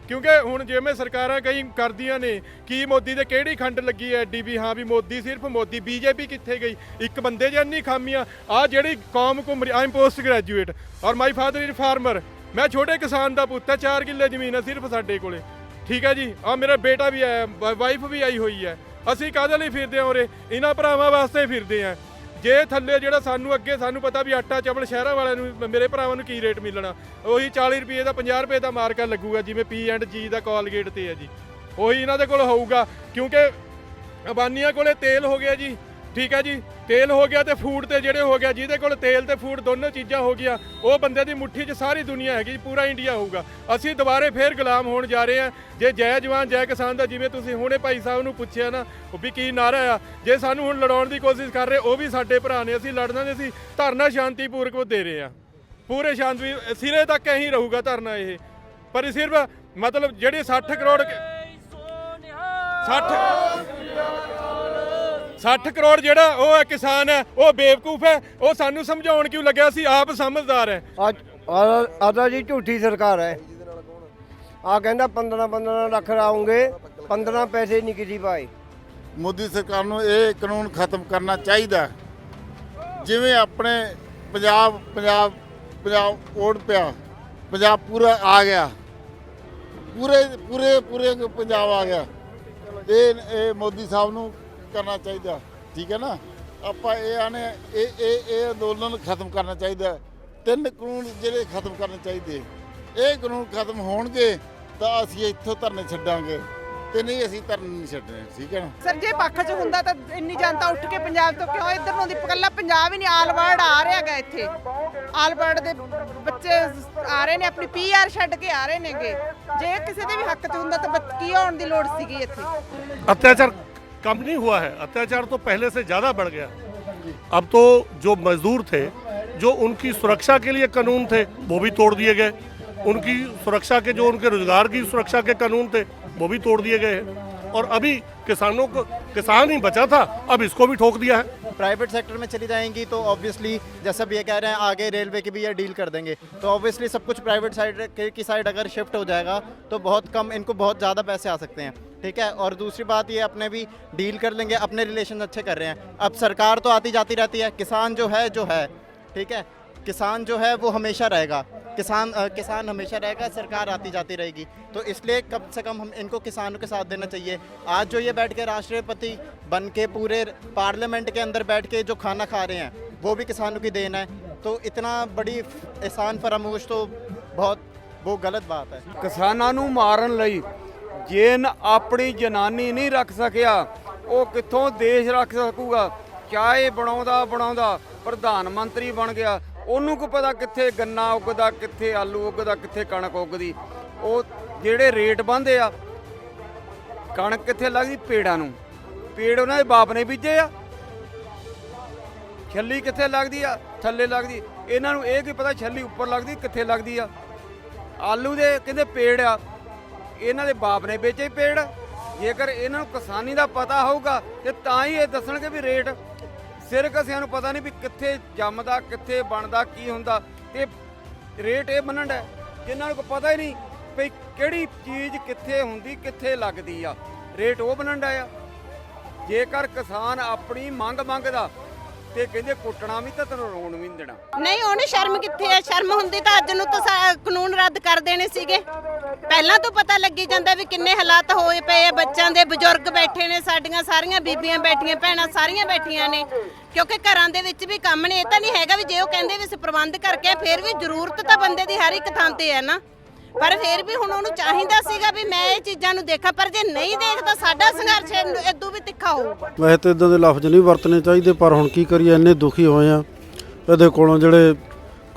ਕਿਉਂਕਿ ਹੁਣ ਜਿਵੇਂ ਸਰਕਾਰਾਂ ਕਈ ਕਰਦੀਆਂ ਨੇ ਕਿ ਮੋਦੀ ਦੇ ਕਿਹੜੀ ਖੰਡ ਲੱਗੀ ਐ ਐਡੀ ਵੀ ਹਾਂ ਵੀ ਮੋਦੀ ਸਿਰਫ ਮੋਦੀ। ਬੀਜੇਪੀ ਕਿੱਥੇ ਗਈ? ਇੱਕ ਬੰਦੇ ਦੀ ਇੰਨੀ ਖਾਮੀਆਂ। ਆ ਜਿਹੜੀ ਕੌਮ ਘੁੰਮ ਰਹੀ। ਆਈ ਐਮ ਪੋਸਟ ਗ੍ਰੈਜੂਏਟ ਔਰ ਮਾਈ ਫਾਦਰ ਇਜ਼ ਫਾਰਮਰ। ਮੈਂ ਛੋਟੇ ਕਿਸਾਨ ਦਾ ਪੁੱਤ ਹੈ। 4 ਕਿੱਲੇ ਜ਼ਮੀਨ ਹੈ ਸਿਰਫ ਸਾਡੇ ਕੋਲੇ, ਠੀਕ ਹੈ ਜੀ। ਆ ਮੇਰਾ ਬੇਟਾ ਵੀ ਆਇਆ, ਵਾਈਫ ਵੀ ਆਈ ਹੋਈ ਹੈ। ਅਸੀਂ ਕਾਹਦੇ ਲਈ ਫਿਰਦੇ ਹਾਂ ਉਰੇ? ਇਹਨਾਂ ਭਰਾਵਾਂ ਵਾਸਤੇ ਫਿਰਦੇ ਹਾਂ। ਜੇ ਥੱਲੇ ਜਿਹੜਾ ਸਾਨੂੰ ਪਤਾ ਵੀ ਆਟਾ ਚਾਵਲ ਸ਼ਹਿਰਾਂ ਵਾਲਿਆਂ ਨੂੰ, ਮੇਰੇ ਭਰਾਵਾਂ ਨੂੰ ਕੀ ਰੇਟ ਮਿਲਣਾ? ਉਹੀ 40 ਰੁਪਏ ਦਾ 50 ਰੁਪਏ ਦਾ ਮਾਰਕਾ ਲੱਗੂਗਾ, ਜਿਵੇਂ P&G ਦਾ ਕੋਲਗੇਟ ਤੇ ਹੈ ਜੀ। ਉਹੀ ਇਹਨਾਂ ਦੇ ਕੋਲ ਹੋਊਗਾ, ਕਿਉਂਕਿ ਅਬਾਨੀਆਂ ਕੋਲੇ ਤੇਲ ਹੋ ਗਿਆ ਜੀ, ਠੀਕ ਹੈ ਜੀ। ਤੇਲ ਹੋ ਗਿਆ ਤੇ ਫੂਡ ਤੇ ਜਿਹੜੇ ਹੋ ਗਿਆ, ਜਿਹਦੇ ਕੋਲ ਤੇਲ ਤੇ ਫੂਡ ਦੋਨੋਂ ਚੀਜ਼ਾਂ ਹੋ ਗਿਆ, ਉਹ ਬੰਦੇ ਦੀ ਮੁੱਠੀ 'ਚ ਸਾਰੀ ਦੁਨੀਆ ਹੈਗੀ, ਪੂਰਾ ਇੰਡੀਆ ਹੋਊਗਾ। ਅਸੀਂ ਦੁਬਾਰੇ ਫੇਰ ਗੁਲਾਮ ਹੋਣ ਜਾ ਰਹੇ ਹਾਂ। ਜੇ ਜੈ ਜਵਾਨ ਜੈ ਕਿਸਾਨ ਦਾ ਜਿਵੇਂ ਤੁਸੀਂ ਹੁਣੇ ਭਾਈ ਸਾਹਿਬ ਨੂੰ ਪੁੱਛਿਆ ਨਾ, ਉਹ ਵੀ ਕੀ ਨਾਰਾ ਆ, ਜੇ ਸਾਨੂੰ ਹੁਣ ਲੜਾਉਣ ਦੀ ਕੋਸ਼ਿਸ਼ ਕਰ ਰਹੇ, ਉਹ ਵੀ ਸਾਡੇ ਭਰਾ ਨੇ। ਅਸੀਂ ਲੜਨਾ ਨਹੀਂ, ਅਸੀਂ ਧਰਨਾ ਸ਼ਾਂਤੀਪੂਰਵਕ ਦੇ ਰਹੇ ਹਾਂ, ਪੂਰੇ ਸ਼ਾਂਤੀ ਸਿਰੇ ਤੱਕ ਇਹੀ ਰਹੂਗਾ ਧਰਨਾ ਇਹ। ਪਰ ਸਿਰਫ ਮਤਲਬ ਜਿਹੜੇ 60 ਕਰੋੜ ਜਿਹੜਾ ਉਹ ਹੈ ਕਿਸਾਨ ਹੈ, ਉਹ ਬੇਵਕੂਫ ਹੈ। ਉਹ ਸਾਨੂੰ ਸਮਝਾਉਣ ਕਿਉਂ ਲੱਗਿਆ? ਅਸੀਂ ਆਪ ਸਮਝਦਾਰ ਹੈ। ਆਦਾ ਜੀ ਝੂਠੀ ਸਰਕਾਰ ਹੈ। ਆ ਕਹਿੰਦਾ 15 ਲੱਖ ਆਉਂਗੇ, 15 ਪੈਸੇ ਨਹੀਂ ਕਿਸੇ ਪਾਏ। ਮੋਦੀ ਸਰਕਾਰ ਨੂੰ ਇਹ ਕਾਨੂੰਨ ਖਤਮ ਕਰਨਾ ਚਾਹੀਦਾ। ਜਿਵੇਂ ਆਪਣੇ ਪੰਜਾਬ ਓੜ ਪਿਆ, ਪੰਜਾਬ ਪੂਰਾ ਆ ਗਿਆ, ਪੂਰੇ ਪੰਜਾਬ ਆ ਗਿਆ। ਇਹ ਮੋਦੀ ਸਾਹਿਬ ਨੂੰ ਕਰਨਾ ਚਾਹੀਦਾ, ਠੀਕ ਹੈ ਨਾ। ਆਪਾਂ ਇਹ ਆਨੇ ਇਹ ਅੰਦੋਲਨ ਖਤਮ ਕਰਨਾ ਚਾਹੀਦਾ। 3 ਕਾਨੂੰਨ ਜਿਹੜੇ ਖਤਮ ਕਰਨੇ ਚਾਹੀਦੇ, ਇਹ ਕਾਨੂੰਨ ਖਤਮ ਹੋਣਗੇ ਤਾਂ ਅਸੀਂ ਇੱਥੋਂ ਧਰਨੇ ਛੱਡਾਂਗੇ, ਤੇ ਨਹੀਂ ਅਸੀਂ ਧਰਨੇ ਨਹੀਂ ਛੱਡਣੇ, ਠੀਕ ਹੈ ਨਾ। ਸਰ ਜੇ ਪੱਖ 'ਚ ਹੁੰਦਾ ਤਾਂ ਇੰਨੀ ਜਨਤਾ ਉੱਠ ਕੇ ਪੰਜਾਬ ਤੋਂ ਕਿਉਂ ਇੱਧਰ ਨੂੰ ਦੀ ਇਕੱਲਾ ਪੰਜਾਬ ਹੀ ਨਹੀਂ, ਆਲ ਵਰਲਡ ਆ ਰਿਹਾ ਹੈਗਾ ਇੱਥੇ। ਆਲ ਵਰਲਡ ਦੇ ਬੱਚੇ ਆ ਰਹੇ ਨੇ, ਆਪਣੀ PR ਛੱਡ ਕੇ ਆ ਰਹੇ ਨੇਗੇ। ਜੇ ਕਿਸੇ ਦੇ ਵੀ ਹੱਕ 'ਚ ਹੁੰਦਾ ਤਾਂ ਕੀ ਆਉਣ ਦੀ ਲੋੜ ਸੀਗੀ ਇੱਥੇ। अत्याचार कम नहीं हुआ है, अत्याचार तो पहले से ज़्यादा बढ़ गया। अब तो जो मजदूर थे, जो उनकी सुरक्षा के लिए कानून थे वो भी तोड़ दिए गए। उनकी सुरक्षा के जो उनके रोजगार की सुरक्षा के कानून थे वो भी तोड़ दिए गए हैं। और अभी किसानों को किसान ही बचा था, अब इसको भी ठोक दिया है। प्राइवेट सेक्टर में चली जाएंगी तो ऑब्वियसली जैसा भी ये कह रहे हैं आगे रेलवे की भी ये डील कर देंगे, तो ऑब्वियसली सब कुछ प्राइवेट साइड की साइड अगर शिफ्ट हो जाएगा तो बहुत कम, इनको बहुत ज़्यादा पैसे आ सकते हैं, ठीक है। और दूसरी बात ये अपने भी डील कर लेंगे, अपने रिलेशन अच्छे कर रहे हैं। अब सरकार तो आती जाती रहती है, किसान जो है ठीक है, किसान जो है वो हमेशा रहेगा, किसान हमेशा रहेगा, सरकार आती जाती रहेगी। तो इसलिए कम से कम हम इनको किसानों के साथ देना चाहिए। आज जो ये बैठ के राष्ट्रपति बन के पूरे पार्लियामेंट के अंदर बैठ के जो खाना खा रहे हैं वो भी किसानों की देन है। तो इतना बड़ी एहसान फरामोश तो बहुत वो गलत बात है। किसानों ਨੂੰ ਮਾਰਨ ਲਈ ਜੇ ਆਪਣੀ ਜਨਾਨੀ ਨਹੀਂ ਰੱਖ ਸਕਿਆ ਉਹ ਕਿੱਥੋਂ ਦੇਸ਼ ਰੱਖ ਸਕੂਗਾ। ਚਾਹੇ ਬਣਾਉਂਦਾ ਪ੍ਰਧਾਨ ਮੰਤਰੀ ਬਣ ਗਿਆ, ਉਹਨੂੰ ਕੋ ਪਤਾ ਕਿੱਥੇ ਗੰਨਾ ਉਗਦਾ, ਕਿੱਥੇ ਆਲੂ ਉਗਦਾ, ਕਿੱਥੇ ਕਣਕ ਉਗਦੀ। ਉਹ ਜਿਹੜੇ ਰੇਟ ਬੰਦੇ ਆ, ਕਣਕ ਕਿੱਥੇ ਲੱਗਦੀ ਪੇੜਾਂ ਨੂੰ, ਪੇੜ ਉਹਨਾਂ ਦੇ ਬਾਪ ਨੇ ਬੀਜੇ ਆ। ਛੱਲੀ ਕਿੱਥੇ ਲੱਗਦੀ ਆ, ਥੱਲੇ ਲੱਗਦੀ। ਇਹਨਾਂ ਨੂੰ ਇਹ ਕੀ ਪਤਾ ਛੱਲੀ ਉੱਪਰ ਲੱਗਦੀ ਕਿੱਥੇ ਲੱਗਦੀ ਆ। ਆਲੂ ਦੇ ਕਹਿੰਦੇ ਪੇੜ ਆ, ਇਹਨਾਂ ਦੇ ਬਾਪ ਨੇ ਵੇਚੇ ਪੇੜ। ਜੇਕਰ ਇਹਨਾਂ ਨੂੰ ਕਿਸਾਨੀ ਦਾ ਪਤਾ ਹੋਊਗਾ ਤੇ ਤਾਂ ਹੀ ਇਹ ਦੱਸਣਗੇ ਵੀ ਰੇਟ। ਸਿਰ ਕਸਿਆਂ ਨੂੰ ਪਤਾ ਨਹੀਂ ਵੀ ਕਿੱਥੇ ਜੰਮਦਾ, ਕਿੱਥੇ ਬਣਦਾ, ਕੀ ਹੁੰਦਾ, ਤੇ ਰੇਟ ਇਹ ਬੰਨਣ ਹੈ ਜਿਨ੍ਹਾਂ ਨੂੰ ਪਤਾ ਹੀ ਨਹੀਂ ਵੀ ਕਿਹੜੀ ਚੀਜ਼ ਕਿੱਥੇ ਹੁੰਦੀ, ਕਿੱਥੇ ਲੱਗਦੀ ਆ। ਰੇਟ ਉਹ ਬੰਨਣ ਆ। ਜੇਕਰ ਕਿਸਾਨ ਆਪਣੀ ਮੰਗਦਾ ਤੇ ਕਹਿੰਦੇ ਕੁੱਟਣਾ ਵੀ ਤਾਂ ਤੈਨੂੰ ਰੋਣ ਵੀ ਨਹੀਂ ਦੇਣਾ। ਨਹੀਂ, ਉਹਨੇ ਸ਼ਰਮ ਕਿੱਥੇ ਹੈ? ਸ਼ਰਮ ਹੁੰਦੀ ਤਾਂ ਅੱਜ ਨੂੰ ਤਾਂ ਕਾਨੂੰਨ ਰੱਦ ਕਰ ਦੇਣੇ ਸੀਗੇ। ਪਹਿਲਾਂ ਤੋਂ ਪਤਾ ਲੱਗੀ ਜਾਂਦਾ ਵੀ ਕਿੰਨੇ ਹਾਲਾਤ ਹੋਏ ਪਏ ਆ। ਬੱਚਿਆਂ ਦੇ ਬਜ਼ੁਰਗ ਬੈਠੇ ਨੇ, ਸਾਡੀਆਂ ਸਾਰੀਆਂ ਬੀਬੀਆਂ ਬੈਠੀਆਂ, ਭੈਣਾਂ ਸਾਰੀਆਂ ਬੈਠੀਆਂ ਨੇ, ਕਿਉਂਕਿ ਘਰਾਂ ਦੇ ਵਿੱਚ ਵੀ ਕੰਮ ਨੇ। ਇਹ ਤਾਂ ਨਹੀਂ ਹੈਗਾ ਵੀ ਜੇ ਉਹ ਕਹਿੰਦੇ ਵੀ ਅਸੀਂ ਪ੍ਰਬੰਧ ਕਰਕੇ, ਫਿਰ ਵੀ ਜ਼ਰੂਰਤ ਤਾਂ ਬੰਦੇ ਦੀ ਹਰ ਇੱਕ ਥਾਂ ਤੇ ਹੈ ਨਾ। ਪਰ ਫਿਰ ਵੀ ਹੁਣ ਉਹਨੂੰ ਚਾਹੀਦਾ ਸੀਗਾ ਵੀ ਮੈਂ ਇਹ ਚੀਜ਼ਾਂ ਨੂੰ ਦੇਖਾਂ, ਪਰ ਜੇ ਨਹੀਂ ਦੇਖਦਾ ਸਾਡਾ ਸੰਘਰਸ਼ ਇਦੋਂ ਵੀ ਤਿੱਖਾ ਹੋਊਗਾ। ਵੈਸੇ ਤਾਂ ਇਦਾਂ ਦੇ ਲਫ਼ਜ਼ ਨਹੀਂ ਵਰਤਣੇ ਚਾਹੀਦੇ, ਪਰ ਹੁਣ ਕੀ ਕਰੀਏ, ਇੰਨੇ ਦੁਖੀ ਹੋਏ ਆ ਇਹਦੇ ਕੋਲੋਂ ਜਿਹੜੇ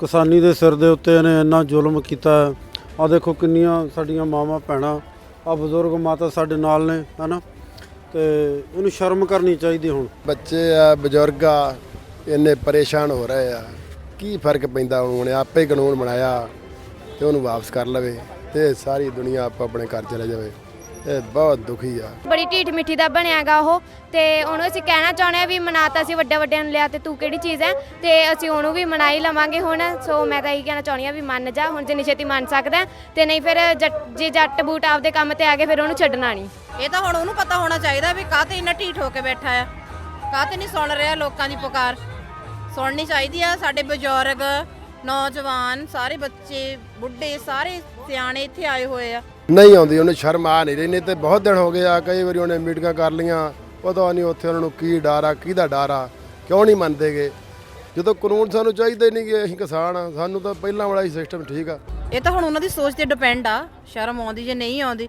ਕਿਸਾਨੀ ਦੇ ਸਿਰ ਦੇ ਉੱਤੇ ਇਹਨੇ ਇੰਨਾ ਜ਼ੁਲਮ ਕੀਤਾ। ਆ ਦੇਖੋ ਕਿੰਨੀਆਂ ਸਾਡੀਆਂ ਮਾਵਾਂ ਭੈਣਾਂ, ਆ ਬਜ਼ੁਰਗ ਮਾਤਾ ਸਾਡੇ ਨਾਲ ਨੇ, ਹੈ ਨਾ, ਤੇ ਇਹਨੂੰ ਸ਼ਰਮ ਕਰਨੀ ਚਾਹੀਦੀ। ਹੁਣ ਬੱਚੇ ਆ, ਬਜ਼ੁਰਗ ਆ, ਇੰਨੇ ਪਰੇਸ਼ਾਨ ਹੋ ਰਹੇ ਆ। ਕੀ ਫਰਕ ਪੈਂਦਾ? ਉਹਨੇ ਆਪੇ ਕਾਨੂੰਨ ਬਣਾਇਆ ਤੇ ਉਹਨੂੰ ਵਾਪਸ ਕਰ ਲਵੇ ਤੇ ਸਾਰੀ ਦੁਨੀਆ ਆਪਣੇ ਘਰ ਚਲੇ ਜਾਵੇ। ਇਹ ਬਹੁਤ ਦੁਖੀ ਆ। ਬੜੀ ਢੀਠ ਮਿੱਠੀ ਦਾ ਬਣਿਆਗਾ ਉਹ, ਤੇ ਉਹਨੂੰ ਅਸੀਂ ਕਹਿਣਾ ਚਾਹੁੰਦੇ ਆ ਵੀ ਮਨਾਤਾ ਅਸੀਂ ਵੱਡਿਆਂ ਨੂੰ ਲਿਆ ਤੇ ਤੂੰ ਕਿਹੜੀ ਚੀਜ਼ ਹੈ, ਤੇ ਅਸੀਂ ਉਹਨੂੰ ਵੀ ਮਨਾ ਹੀ ਲਵਾਂਗੇ ਹੁਣ। ਸੋ ਮੈਂ ਤਾਂ ਇਹੀ ਕਹਿਣਾ ਚਾਹੁੰਦੀ ਆ ਵੀ ਮੰਨ ਜਾ ਹੁਣ, ਜਿੰਨੀ ਛੇਤੀ ਮੰਨ ਸਕਦਾ, ਤੇ ਨਹੀਂ ਫਿਰ ਜੇ ਜੱਟ ਬੂਟ ਆਪਦੇ ਕੰਮ ਤੇ ਆ ਗਏ ਫਿਰ ਉਹਨੂੰ ਛੱਡਣਾ ਨਹੀਂ। ਇਹ ਤਾਂ ਹੁਣ ਉਹਨੂੰ ਪਤਾ ਹੋਣਾ ਚਾਹੀਦਾ ਵੀ ਕਾਹਤੇ ਇੰਨਾ ਢੀਠ ਹੋ ਕੇ ਬੈਠਾ ਆ, ਕਾਹਤੇ ਨਹੀਂ ਸੁਣ ਰਿਹਾ ਲੋਕਾਂ ਦੀ ਪੁਕਾਰ। ਸੁਣਨੀ ਚਾਹੀਦੀ ਆ। ਸਾਡੇ ਬਜ਼ੁਰਗ, ਨੌਜਵਾਨ, ਸਾਰੇ ਬੱਚੇ, ਬੁੱਢੇ, ਸਾਰੇ ਸਿਆਣੇ ਇੱਥੇ ਆਏ ਹੋਏ ਆ। ਨਹੀਂ ਆਉਂਦੀ, ਉਹਨੂੰ ਸ਼ਰਮ ਆ ਨਹੀਂ ਰਹੀ। ਨਹੀਂ ਤੇ ਬਹੁਤ ਦਿਨ ਹੋ ਗਏ ਆ, ਕਈ ਵਾਰੀ ਉਹਨੇ ਮੀਟਿੰਗਾਂ ਕਰ ਲਈਆਂ, ਪਤਾ ਨਹੀਂ ਉੱਥੇ ਉਹਨਾਂ ਨੂੰ ਕੀ ਡਰ ਆ, ਕਿਹਦਾ ਡਰ ਆ, ਕਿਉਂ ਨਹੀਂ ਮੰਨਦੇਗੇ। ਜਦੋਂ ਕਾਨੂੰਨ ਸਾਨੂੰ ਚਾਹੀਦੇ ਨਹੀਂ ਗੇ, ਅਸੀਂ ਕਿਸਾਨ ਆ, ਸਾਨੂੰ ਤਾਂ ਪਹਿਲਾਂ ਵਾਲਾ ਹੀ ਸਿਸਟਮ ਠੀਕ ਆ। ਇਹ ਤਾਂ ਹੁਣ ਉਹਨਾਂ ਦੀ ਸੋਚ ਤੇ ਡਿਪੈਂਡ ਆ, ਸ਼ਰਮ ਆਉਂਦੀ ਜੇ ਨਹੀਂ ਆਉਂਦੀ।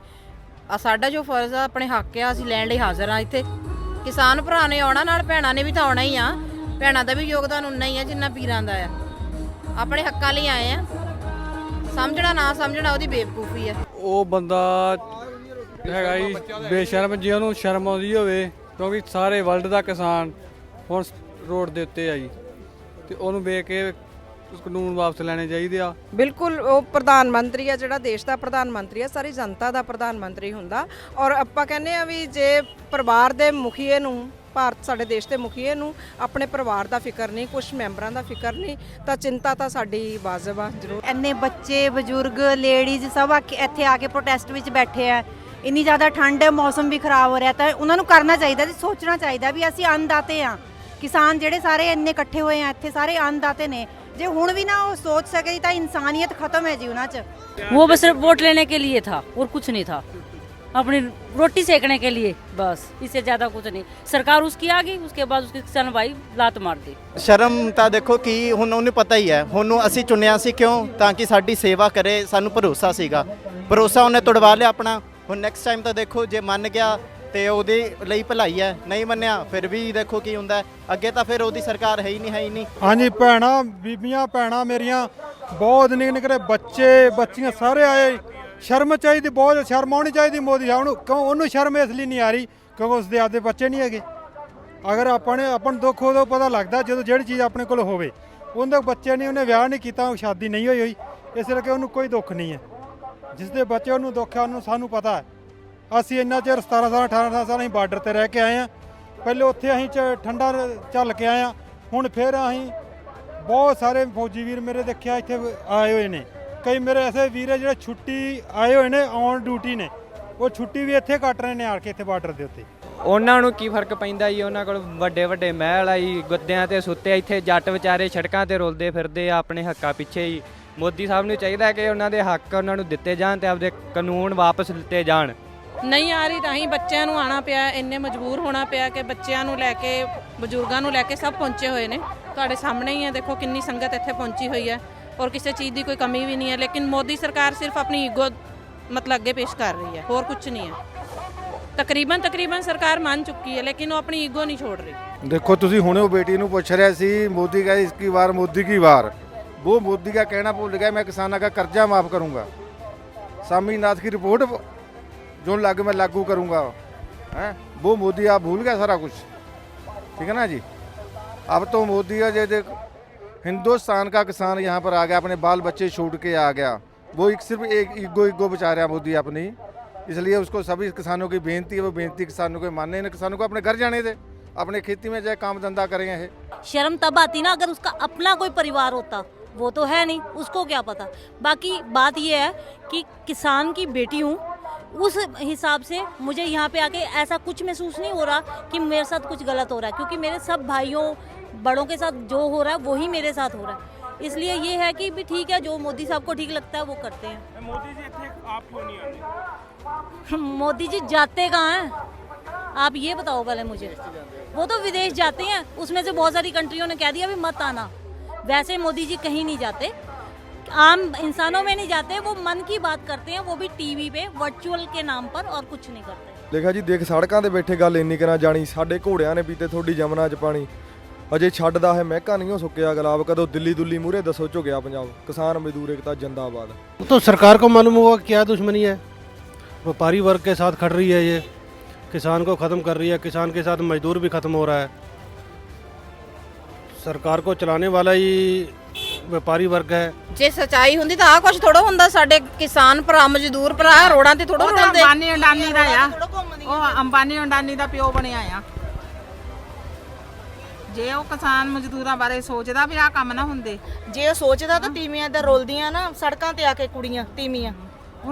ਆ ਸਾਡਾ ਜੋ ਫਰਜ਼ ਆ, ਆਪਣੇ ਹੱਕ ਆ, ਅਸੀਂ ਲੈਣ ਲਈ ਹਾਜ਼ਰ ਆ ਇੱਥੇ। ਕਿਸਾਨ ਭਰਾ ਨੇ ਆਉਣਾ, ਨਾਲ ਭੈਣਾਂ ਨੇ ਵੀ ਤਾਂ ਆਉਣਾ ਹੀ ਆ। ਭੈਣਾਂ ਦਾ ਵੀ ਯੋਗਦਾਨ ਉਨਾ ਹੀ ਆ ਜਿੰਨਾ ਵੀਰਾਂ ਦਾ ਆ। ਆਪਣੇ ਹੱਕਾਂ ਲਈ ਆਏ ਆ। ਸਮਝਣਾ ਨਾ ਸਮਝਣਾ ਉਹਦੀ ਬੇਵਕੂਫੀ ਆ। ਉਹ ਬੰਦਾ ਹੈਗਾ ਜੀ ਬੇਸ਼ਰਮ, ਜੇ ਉਹਨੂੰ ਸ਼ਰਮ ਆਉਂਦੀ ਹੋਵੇ, ਕਿਉਂਕਿ ਸਾਰੇ ਵਰਲਡ ਦਾ ਕਿਸਾਨ ਹੁਣ ਰੋਡ ਦੇ ਉੱਤੇ ਆ ਜੀ, ਤੇ ਉਹਨੂੰ ਵੇਖ ਕੇ ਕਾਨੂੰਨ ਵਾਪਸ ਲੈਣੇ ਚਾਹੀਦੇ ਆ। ਬਿਲਕੁਲ, ਉਹ ਪ੍ਰਧਾਨ ਮੰਤਰੀ ਆ, ਜਿਹੜਾ ਦੇਸ਼ ਦਾ ਪ੍ਰਧਾਨ ਮੰਤਰੀ ਆ, ਸਾਰੀ ਜਨਤਾ ਦਾ ਪ੍ਰਧਾਨ ਮੰਤਰੀ ਹੁੰਦਾ। ਔਰ ਆਪਾਂ ਕਹਿੰਦੇ ਆ ਵੀ ਜੇ ਪਰਿਵਾਰ ਦੇ ਮੁਖੀਏ ਨੂੰ, ਭਾਰਤ ਸਾਡੇ ਦੇਸ਼ ਦੇ ਮੁਖੀਏ ਨੂੰ ਆਪਣੇ ਪਰਿਵਾਰ ਦਾ ਫਿਕਰ ਨਹੀਂ, ਕੁਝ ਮੈਂਬਰਾਂ ਦਾ ਫਿਕਰ ਨਹੀਂ, ਤਾਂ ਚਿੰਤਾ ਤਾਂ ਸਾਡੀ ਵਾਜਬ ਆ ਜ਼ਰੂਰ। ਇੰਨੇ ਬੱਚੇ, ਬਜ਼ੁਰਗ, ਲੇਡੀਜ਼ ਸਭ ਇੱਥੇ ਆ ਕੇ ਪ੍ਰੋਟੈਸਟ ਵਿੱਚ ਬੈਠੇ ਆ। ਇੰਨੀ ਜ਼ਿਆਦਾ ਠੰਡ ਹੈ, ਮੌਸਮ ਵੀ ਖਰਾਬ ਹੋ ਰਿਹਾ, ਤਾਂ ਉਹਨਾਂ ਨੂੰ ਕਰਨਾ ਚਾਹੀਦਾ ਸੀ, ਸੋਚਣਾ ਚਾਹੀਦਾ ਵੀ ਅਸੀਂ ਅੰਨਦਾਤੇ ਆ, ਕਿਸਾਨ ਜਿਹੜੇ ਸਾਰੇ ਇੰਨੇ ਇਕੱਠੇ ਹੋਏ ਆ ਇੱਥੇ, ਸਾਰੇ ਅੰਨਦਾਤੇ ਨੇ, ਜੇ ਹੁਣ ਵੀ ਨਾ ਉਹ ਸੋਚ ਸਕੇ ਤਾਂ ਇਨਸਾਨੀਅਤ ਖਤਮ ਹੈ ਜੀ ਉਹਨਾਂ 'ਚ। वो बस वोट लेने के लिए था और कुछ नहीं था, अपनी रोटी सेकने के लिए बस, इससे ज़्यादा कुछ नहीं। सरकार उसकी आ गई, उसके बाद उसकी किसान भाई लात मार दी। ਸ਼ਰਮ ਤਾਂ ਦੇਖੋ ਕਿ ਹੁਣ ਉਹਨੂੰ ਪਤਾ ਹੀ ਹੈ, ਹੁਣ ਅਸੀਂ ਚੁਣਿਆ ਸੀ ਕਿਉਂ? ਤਾਂ ਕਿ ਸਾਡੀ ਸੇਵਾ ਕਰੇ, ਸਾਨੂੰ ਭਰੋਸਾ ਸੀਗਾ, ਭਰੋਸਾ ਉਹਨੇ ਤੁੜਵਾ ਲਿਆ ਆਪਣਾ। ਹੁਣ ਨੈਕਸਟ ਟਾਈਮ ਤਾਂ ਦੇਖੋ ਜੇ ਮੰਨ ਗਿਆ ਤੇ ਉਹਦੇ ਲਈ ਭਲਾਈ ਹੈ, ਨਹੀਂ ਮੰਨਿਆ ਫਿਰ ਵੀ ਦੇਖੋ ਕੀ ਹੁੰਦਾ। ਅੱਗੇ ਤਾਂ ਫਿਰ ਉਹਦੀ ਸਰਕਾਰ ਹੈ ਹੀ ਨਹੀਂ। ਹਾਂਜੀ ਭੈਣਾਂ, ਬੀਬੀਆਂ, ਭੈਣਾਂ ਮੇਰੀਆਂ, ਬਹੁਤ ਨਿੱਕੇ ਬੱਚੇ ਬੱਚੀਆਂ ਸਾਰੇ ਆਏ। ਸ਼ਰਮ ਚਾਹੀਦੀ, ਬਹੁਤ ਸ਼ਰਮ ਆਉਣੀ ਚਾਹੀਦੀ ਮੋਦੀ ਸਾਹਿਬ ਨੂੰ। ਕਿਉਂ ਉਹਨੂੰ ਸ਼ਰਮ ਇਸ ਲਈ ਨਹੀਂ ਆ ਰਹੀ ਕਿਉਂਕਿ ਉਸਦੇ ਆਪਦੇ ਬੱਚੇ ਨਹੀਂ ਹੈਗੇ। ਅਗਰ ਆਪਾਂ ਨੂੰ ਦੁੱਖ ਉਦੋਂ ਪਤਾ ਲੱਗਦਾ ਜਦੋਂ ਜਿਹੜੀ ਚੀਜ਼ ਆਪਣੇ ਕੋਲ ਹੋਵੇ। ਉਹਦੇ ਬੱਚੇ ਨਹੀਂ, ਉਹਨੇ ਵਿਆਹ ਨਹੀਂ ਕੀਤਾ, ਸ਼ਾਦੀ ਨਹੀਂ ਹੋਈ, ਇਸ ਕਰਕੇ ਉਹਨੂੰ ਕੋਈ ਦੁੱਖ ਨਹੀਂ ਹੈ। ਜਿਸ ਦੇ ਬੱਚੇ ਉਹਨੂੰ ਦੁੱਖ ਹੈ, ਉਹਨੂੰ ਸਾਨੂੰ ਪਤਾ ਹੈ। ਅਸੀਂ ਇੰਨਾ ਚਿਰ 17 ਸਾਲ 18 ਸਾਲ ਅਸੀਂ ਬਾਰਡਰ ਤੇ ਰਹਿ ਕੇ ਆਏ ਹਾਂ। ਪਹਿਲੇ ਉੱਥੇ ਅਸੀਂ ਠੰਡਾ ਝੱਲ ਕੇ ਆਏ ਹਾਂ, ਹੁਣ ਫਿਰ ਅਸੀਂ ਬਹੁਤ ਸਾਰੇ ਫੌਜੀ ਵੀਰ ਮੇਰੇ ਦੇਖਿਆ ਇੱਥੇ ਆਏ ਹੋਏ ਨੇ। ਕਈ ਮੇਰੇ ਐਸੇ ਵੀਰ ਹੈ ਜਿਹੜੇ ਛੁੱਟੀ ਆਏ ਹੋਏ ਨੇ, ਔਨ ਡਿਊਟੀ ਨੇ, ਉਹ ਛੁੱਟੀ ਵੀ ਇੱਥੇ ਕੱਟ ਰਹੇ ਨੇ ਆ ਕੇ ਇੱਥੇ ਬਾਰਡਰ ਦੇ ਉੱਤੇ। ਉਹਨਾਂ ਨੂੰ ਕੀ ਫਰਕ ਪੈਂਦਾ ਜੀ? ਉਹਨਾਂ ਕੋਲ ਵੱਡੇ ਵੱਡੇ ਮਹਿਲ ਆ ਜੀ, ਗੱਦਿਆਂ ਤੇ ਸੁੱਤੇ, ਇੱਥੇ ਜੱਟ ਵਿਚਾਰੇ ਸੜਕਾਂ ਤੇ ਰੁਲਦੇ ਫਿਰਦੇ ਆ ਆਪਣੇ ਹੱਕਾਂ ਪਿੱਛੇ ਹੀ। ਮੋਦੀ ਸਾਹਿਬ ਨੂੰ ਚਾਹੀਦਾ ਕਿ ਉਹਨਾਂ ਦੇ ਹੱਕ ਉਹਨਾਂ ਨੂੰ ਦਿੱਤੇ ਜਾਣ ਤੇ ਆਪਦੇ ਕਾਨੂੰਨ ਵਾਪਸ ਲਿੱਤੇ ਜਾਣ। ਨਹੀਂ ਆ ਰਹੀ ਤਾਂ ਹੀ ਬੱਚਿਆਂ ਨੂੰ ਆਣਾ ਪਿਆ, ਇੰਨੇ ਮਜਬੂਰ ਹੋਣਾ ਪਿਆ ਕਿ ਬੱਚਿਆਂ ਨੂੰ ਲੈ ਕੇ, ਬਜ਼ੁਰਗਾਂ ਨੂੰ ਲੈ ਕੇ ਸਭ ਪਹੁੰਚੇ ਹੋਏ ਨੇ। ਤੁਹਾਡੇ ਸਾਹਮਣੇ ਹੀ ਹੈ, ਦੇਖੋ ਕਿੰਨੀ ਸੰਗਤ ਇੱਥੇ ਪਹੁੰਚੀ ਹੋਈ ਹੈ ਔਰ ਕਿਸੇ ਚੀਜ਼ ਦੀ ਕੋਈ ਕਮੀ ਵੀ ਨਹੀਂ ਹੈ। ਲੇਕਿਨ ਮੋਦੀ ਸਰਕਾਰ ਸਿਰਫ ਆਪਣੀ ਈਗੋ ਮਤਲਬ ਅੱਗੇ ਪੇਸ਼ ਕਰ ਰਹੀ ਹੈ, ਹੋਰ ਕੁਝ ਨਹੀਂ ਹੈ। ਤਕਰੀਬਨ ਸਰਕਾਰ ਮੰਨ ਚੁੱਕੀ ਹੈ ਲੇਕਿਨ ਉਹ ਆਪਣੀ ਈਗੋ ਨਹੀਂ ਛੋੜ ਰਹੀ। ਦੇਖੋ ਤੁਸੀਂ ਹੁਣੇ ਉਹ ਬੇਟੀ ਨੂੰ ਪੁੱਛ ਰਿਹਾ ਸੀ, ਮੋਦੀ का इसकी बार मोदी की बार। वो मोदी का कहना भूल गया, मैं किसानों का कर्जा माफ़ करूंगा। स्वामीनाथन की रिपोर्ट जो मैं लागू करूंगा हैं, वो मोदी आप भूल गया सारा कुछ, ठीक है ना जी। अब तो मोदी का जो हिंदुस्तान का किसान यहाँ पर आ गया, अपने बाल बच्चे छूट के आ गया। वो सिर्फ एक ईगो बचा रहा मोदी अपनी, इसलिए उसको सभी किसानों की बेनती है, वो बेनती किसानों को मानने, इन किसानों को अपने घर जाने दे, अपने खेती में जाए काम धंधा करें। ये शर्म तब आती ना अगर उसका अपना कोई परिवार होता, वो तो है नहीं, उसको क्या पता। बाकी बात ये है कि किसान की बेटी हूँ, उस हिसाब से मुझे यहाँ पे आके ऐसा कुछ महसूस नहीं हो रहा कि मेरे साथ कुछ गलत हो रहा है, क्योंकि मेरे सब भाइयों बड़ों के साथ जो हो रहा है वही मेरे साथ हो रहा है। इसलिए ये है कि भी ठीक है, जो मोदी साहब को ठीक लगता है वो करते हैं। मोदी जी इतने आप क्यों नहीं आते? मोदी जी जाते कहाँ हैं, आप ये बताओ पहले मुझे। वो तो विदेश जाते हैं, उसमें से बहुत सारी कंट्रियों ने कह दिया भी मत आना। वैसे मोदी जी कहीं नहीं जाते, आम इंसानों में नहीं जाते, वो मन की बात करते हैं, वो भी टीवी पे वर्चुअल के नाम पर, और कुछ नहीं करते। देखा जी, देख सड़कों ਤੇ ਬੈਠੇ ਗੱਲ ਇੰਨੀ ਕਰਾਂ ਜਾਣੀ, ਸਾਡੇ ਘੋੜਿਆਂ ਨੇ ਪੀਤੇ ਥੋੜੀ ਜਮਨਾ 'ਚ ਪਾਣੀ, ਅਜੇ ਛੱਡਦਾ ਹੈ ਮਹਿਕਾ ਨਹੀਂ ਉਹ ਸੁੱਕਿਆ ਗੁਲਾਬ, ਕਦੋਂ ਦਿੱਲੀ ਦੁੱਲੀ ਮੂਰੇ ਦੱਸੋ ਝੁਕਿਆ ਪੰਜਾਬ। ਕਿਸਾਨ ਮਜ਼ਦੂਰ एकता जिंदाबाद। तो सरकार को मालूम होगा क्या दुश्मनी है, व्यापारी वर्ग के साथ खड़ रही है, ये किसान को ख़त्म कर रही है, किसान के साथ मजदूर भी ख़त्म हो रहा है। सरकार को चलाने वाला ही ਵਪਾਰੀ ਵਰਗ ਹੈ। ਜੇ ਸਚਾਈ ਹੁੰਦੀ ਤਾਂ ਆ ਕੁਝ ਥੋੜਾ ਹੁੰਦਾ। ਸਾਡੇ ਕਿਸਾਨ ਭਰਾ, ਮਜ਼ਦੂਰ ਭਰਾ ਰੋਡਾਂ ਤੇ ਥੋੜਾ ਰੋਲਦੇ। ਅੰਬਾਨੀ ਅੰਡਾਨੀ ਦਾ ਆ, ਉਹ ਅੰਬਾਨੀ ਅੰਡਾਨੀ ਦਾ ਪਿਓ ਬਣਿਆ ਆ। ਜੇ ਉਹ ਕਿਸਾਨ ਮਜ਼ਦੂਰਾਂ ਬਾਰੇ ਸੋਚਦਾ ਵੀ ਆ ਕੰਮ ਨਾ ਹੁੰਦੇ, ਜੇ ਉਹ ਸੋਚਦਾ ਤਾਂ ਤੀਵੀਆਂ ਤੇ ਰੋਲਦੀਆਂ ਨਾ ਸੜਕਾਂ ਤੇ ਆ ਕੇ ਕੁੜੀਆਂ ਤੀਵੀਆਂ।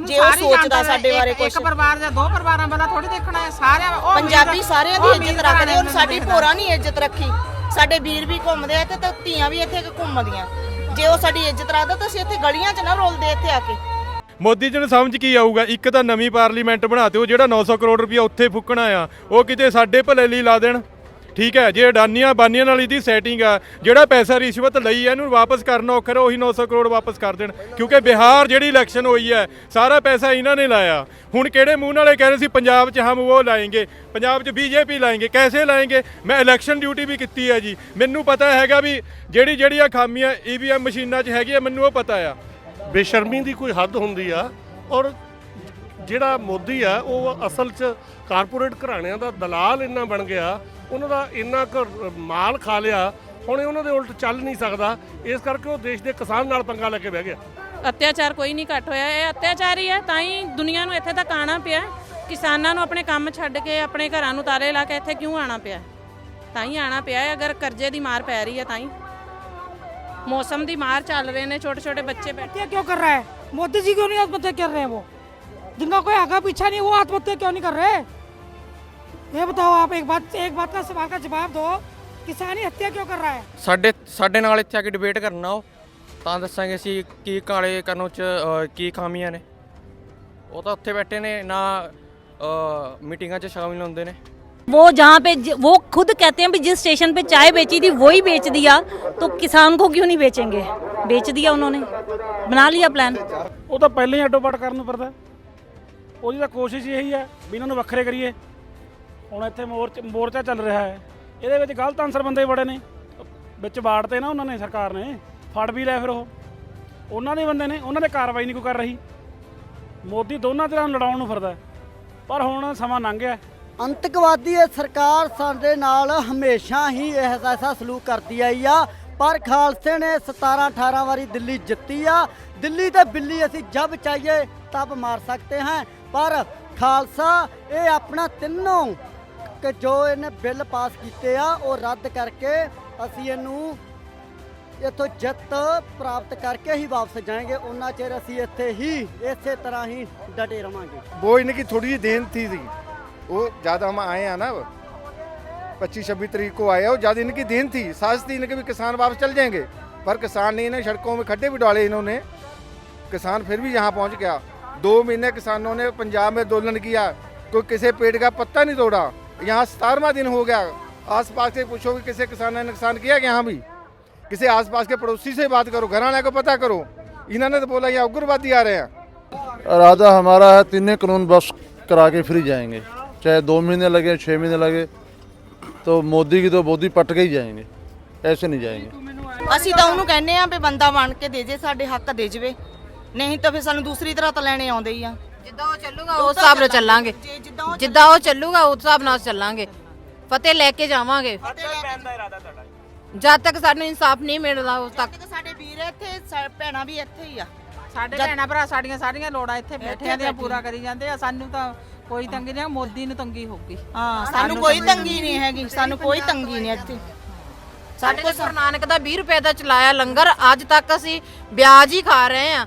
ਜੇ ਉਹ ਸੋਚਦਾ ਸਾਡੇ ਬਾਰੇ ਕੁਝ, ਇੱਕ ਪਰਿਵਾਰ ਜਾਂ ਦੋ ਪਰਿਵਾਰਾਂ ਵਾਲਾ ਥੋੜੀ ਦੇਖਣਾ ਹੈ। ਸਾਰਿਆਂ ਉਹ ਪੰਜਾਬੀ ਸਾਰਿਆਂ ਦੀ ਇੱਜ਼ਤ ਰੱਖਦੇ, ਉਹ ਸਾਡੀ ਭੋਰਾ ਨਹੀਂ ਇੱਜ਼ਤ ਰੱਖੀ। ਸਾਡੇ ਵੀਰ ਵੀ ਘੁੰਮਦੇ ਆ ਤੇ ਧੀਆਂ ਵੀ ਇੱਥੇ ਘੁੰਮਦੀਆਂ। ਜੇ ਉਹ ਸਾਡੀ ਇੱਜ਼ਤ ਰੱਖਦਾ ਤਾਂ ਅਸੀਂ ਇੱਥੇ ਗਲੀਆਂ 'ਚ ਨਾ ਰੋਲਦੇ ਇੱਥੇ ਆ ਕੇ। ਮੋਦੀ ਜੀ ਨੂੰ ਸਮਝ ਕੀ ਆਊਗਾ? ਇੱਕ ਤਾਂ ਨਵੀਂ ਪਾਰਲੀਮੈਂਟ ਬਣਾ ਦਿਓ, ਜਿਹੜਾ 900 ਕਰੋੜ ਰੁਪਇਆ ਉੱਥੇ ਫੁੱਕਣਾ ਆ ਉਹ ਕਿਤੇ ਸਾਡੇ ਭਲੇ ਲਈ ਲਾ ਦੇਣ, ਠੀਕ ਹੈ। ਜੇ ਅਡਾਨੀਆਂ ਬਾਨੀਆਂ ਨਾਲ ਇਹਦੀ ਸੈਟਿੰਗ ਆ, ਜਿਹੜਾ ਪੈਸਾ ਰਿਸ਼ਵਤ ਲਈ ਹੈ ਇਹਨੂੰ ਵਾਪਸ ਕਰਨਾ ਔਖਾ, ਉਹੀ 900 ਕਰੋੜ ਵਾਪਸ ਕਰ ਦੇਣ। ਕਿਉਂਕਿ ਬਿਹਾਰ ਜਿਹੜੀ ਇਲੈਕਸ਼ਨ ਹੋਈ ਹੈ ਸਾਰਾ ਪੈਸਾ ਇਹਨਾਂ ਨੇ ਲਾਇਆ। ਹੁਣ ਕਿਹੜੇ ਮੂੰਹ ਨਾਲੇ ਕਹਿ ਰਹੇ ਸੀ ਪੰਜਾਬ 'ਚ ਹਮ ਉਹ ਲਾਏਂਗੇ, ਪੰਜਾਬ 'ਚ ਬੀਜੇਪੀ ਲਾਏਂਗੇ, ਕੈਸੇ ਲਾਏਂਗੇ? ਮੈਂ ਇਲੈਕਸ਼ਨ ਡਿਊਟੀ ਵੀ ਕੀਤੀ ਹੈ ਜੀ, ਮੈਨੂੰ ਪਤਾ ਹੈਗਾ ਵੀ ਜਿਹੜੀਆਂ ਖਾਮੀਆਂ EVM ਮਸ਼ੀਨਾਂ 'ਚ ਹੈਗੀਆਂ ਮੈਨੂੰ ਉਹ ਪਤਾ ਆ। ਬੇਸ਼ਰਮੀ ਦੀ ਕੋਈ ਹੱਦ ਹੁੰਦੀ ਆ। ਔਰ ਜਿਹੜਾ ਮੋਦੀ ਆ ਉਹ ਅਸਲ 'ਚ ਕਾਰਪੋਰੇਟ ਘਰਾਣਿਆਂ ਦਾ ਦਲਾਲ ਇੰਨਾ ਬਣ ਗਿਆ, ਉਹਨਾਂ ਦਾ ਇੰਨਾ ਕੁ ਮਾਲ ਖਾ ਲਿਆ, ਹੁਣ ਉਹਨਾਂ ਦੇ ਉਲਟ ਚੱਲ ਨਹੀਂ ਸਕਦਾ। ਇਸ ਕਰਕੇ ਉਹ ਦੇਸ਼ ਦੇ ਕਿਸਾਨ ਨਾਲ ਪੰਗਾ ਲੈ ਕੇ ਬਹਿ ਗਿਆ। ਅਤਿਆਚਾਰ ਕੋਈ ਨਹੀਂ ਘੱਟ ਹੋਇਆ, ਇਹ ਅਤਿਆਚਾਰ ਹੀ ਹੈ। ਤਾਂ ਹੀ ਦੁਨੀਆ ਨੂੰ ਇੱਥੇ ਤੱਕ ਆਉਣਾ ਪਿਆ। ਕਿਸਾਨਾਂ ਨੂੰ ਆਪਣੇ ਕੰਮ ਛੱਡ ਕੇ ਆਪਣੇ ਘਰਾਂ ਨੂੰ ਤਾਲੇ ਲਾ ਕੇ ਇੱਥੇ ਕਿਉਂ ਆਉਣਾ ਪਿਆ? ਤਾਂ ਹੀ ਆਉਣਾ ਪਿਆ ਹੈ। ਅਗਰ ਕਰਜ਼ੇ ਦੀ ਮਾਰ ਪੈ ਰਹੀ ਹੈ ਤਾਂ ਹੀ, ਮੌਸਮ ਦੀ ਮਾਰ ਚੱਲ ਰਹੇ ਨੇ, छोटे छोटे बच्चे बैठे। क्यों कर रहा है मोदी जी? क्यों नहीं आत्महत्या कर रहे हैं? वो जिनका कोई आगा पीछा नहीं, वो आत्महत्या क्यों नहीं कर रहे? ये बताओ आप। एक बात का सवाल का जवाब दो किसानी हत्या क्यों कर रहा है? ਸਾਡੇ ਨਾਲ ਇੱਥੇ ਆ ਕੇ ਡਿਬੇਟ ਕਰਨਾ ਉਹ ਤਾਂ ਦੱਸਾਂਗੇ ਅਸੀਂ ਕੀ ਕਾਲੇ ਕਾਨੂੰਨ 'ਚ ਕੀ ਖਾਮੀਆਂ ਨੇ। ਉਹ ਤਾਂ ਉੱਥੇ ਬੈਠੇ ਨੇ ਨਾ मीटिंग च शामिल होंगे ने। वो जहाँ पे वो खुद कहते हैं भी जिस स्टेशन पे चाय बेची थी वही बेच दिया, तो किसान को क्यों नहीं बेचेंगे? बेच दिया उन्होंने, बना लिया प्लान। वो तो पहले ही अड्डो पट करना पड़ता, ਉਹਦੀ ਤਾਂ ਕੋਸ਼ਿਸ਼ ਇਹੀ ਹੈ ਵੀ ਇਹਨਾਂ ਨੂੰ ਵੱਖਰੇ ਕਰੀਏ। ਹੁਣ ਇੱਥੇ ਮੋਰਚਾ ਚੱਲ ਰਿਹਾ ਹੈ, ਇਹਦੇ ਵਿੱਚ ਗਲਤ ਆਨਸਰ ਬੰਦੇ ਬੜੇ ਨੇ, ਵਿੱਚ ਬਾੜਤੇ ਨਾ ਉਹਨਾਂ ਨੇ, ਸਰਕਾਰ ਨੇ ਫੜ ਵੀ ਲਿਆ। ਫਿਰ ਉਹ ਉਹਨਾਂ ਦੇ ਬੰਦੇ ਨੇ, ਉਹਨਾਂ ਦੇ ਕਾਰਵਾਈ ਨਹੀਂ ਕੋਈ ਕਰ ਰਹੀ। ਮੋਦੀ ਦੋਨਾਂ ਤਰ੍ਹਾਂ ਲੜਾਉਣ ਨੂੰ ਫਿਰਦਾ, ਪਰ ਹੁਣ ਸਮਾਂ ਲੰਘ ਗਿਆ। ਅੰਤਕਵਾਦੀ ਇਹ ਸਰਕਾਰ ਸਾਡੇ ਨਾਲ ਹਮੇਸ਼ਾ ਹੀ ਐਸਾ ਸਲੂਕ ਕਰਦੀ ਆਈ ਆ, ਪਰ ਖਾਲਸੇ ਨੇ 17-18 ਵਾਰੀ ਦਿੱਲੀ ਜਿੱਤੀ ਆ। ਦਿੱਲੀ ਤੇ ਬਿੱਲੀ ਅਸੀਂ ਜਬ ਚਾਹੀਏ ਤਬ ਮਾਰ ਸਕਤੇ ਹਾਂ, ਪਰ ਖਾਲਸਾ ਇਹ ਆਪਣਾ ਤਿੰਨੋਂ ਕਿ ਜੋ ਇਹਨੇ ਬਿੱਲ ਪਾਸ ਕੀਤੇ ਆ ਉਹ ਰੱਦ ਕਰਕੇ ਅਸੀਂ ਇਹਨੂੰ ਇੱਥੋਂ ਜਿੱਤ ਪ੍ਰਾਪਤ ਕਰਕੇ ही वापस जाएंगे। उन्ना चेर ਅਸੀਂ ਇੱਥੇ ही इसे तरह ही डटे रवांगे। वो इनकी थोड़ी जी देन थी वो, ज़्यादा हम आए हैं ना 25-26 तारीख को आए, वो ज़्यादा इनकी देन थी। साजिश थी इनके भी किसान वापस चल जाएंगे, पर किसान ने इन्हें सड़कों में खड्डे भी डाले इन्होंने। किसान फिर भी यहाँ पहुँच गया। 2 महीने किसानों ने पंजाब में आंदोलन किया, कोई किसी पेड़ का पत्ता नहीं तोड़ा। यहाँ 17वां दिन हो गया। आस पास से पूछो कि किसी किसान ने नुकसान किया कि यहाँ भी किसी आसपास के पड़ोसी से बात करो, घराने को पता करो। इन्होंने तो बोला यहाँ उग्रवादी आ रहे हैं। इरादा हमारा है तीनों कानून बस करा के फिर जाएंगे, चाहे 2 महीने लगे 6 महीने लगे, तो मोदी की तो मोदी पट के ही जाएंगे, ऐसे नहीं जाएंगे। ਅਸੀਂ ਤਾਂ ਉਹਨੂੰ ਕਹਿੰਦੇ ਆ ਵੀ ਬੰਦਾ ਬਣ ਕੇ ਦੇ ਜੇ, ਸਾਡੇ ਹੱਕ ਦੇ ਜਵੇ, ਨਹੀਂ ਤਾਂ ਫਿਰ ਸਾਨੂੰ ਦੂਸਰੀ ਤਰ੍ਹਾਂ ਤਾਂ ਲੈਣੇ ਆਉਂਦੇ ਹੀ ਆ। ਜਿੱਦਾਂ ਉਹ ਚੱਲੂਗਾ ਉਸ ਹਿਸਾਬ ਨਾਲ ਚੱਲਾਂਗੇ, ਜਿੱਦਾਂ ਉਹ ਚੱਲੂਗਾ ਉਸ ਹਿਸਾਬ ਨਾਲ ਚੱਲਾਂਗੇ, ਫਤਿਹ ਲੈ ਕੇ ਜਾਵਾਂਗੇ। ਜਦ ਤੱਕ ਸਾਨੂੰ ਇਨਸਾਫ ਨਹੀਂ ਮਿਲਦਾ ਉਸ ਤੱਕ ਸਾਡੇ ਵੀਰ ਇੱਥੇ, ਭੈਣਾਂ ਵੀ ਇੱਥੇ ਹੀ ਆ। ਸਾਡੇ ਭੈਣਾਂ ਭਰਾ ਸਾਰੀਆਂ ਲੋੜਾਂ ਇੱਥੇ ਬੈਠਿਆਂ ਦੀਆਂ ਪੂਰਾ ਕਰੀ ਜਾਂਦੇ ਆ। ਸਾਨੂੰ ਤਾਂ ਕੋਈ ਤੰਗੀ ਨਹੀਂ, ਮੋਦੀ ਨੂੰ ਤੰਗੀ ਹੋਊਗੀ। ਹਾਂ, ਸਾਨੂੰ ਕੋਈ ਤੰਗੀ ਨਹੀਂ ਹੈਗੀ, ਸਾਨੂੰ ਕੋਈ ਤੰਗੀ ਨਹੀਂ ਇੱਥੇ। ਸਾਡੇ ਕੋਲ ਗੁਰੂ ਨਾਨਕ ਦਾ 20 ਰੁਪਏ ਦਾ ਚਲਾਇਆ ਲੰਗਰ, ਅੱਜ ਤੱਕ ਅਸੀਂ ਵਿਆਜ ਹੀ ਖਾ ਰਹੇ ਆ।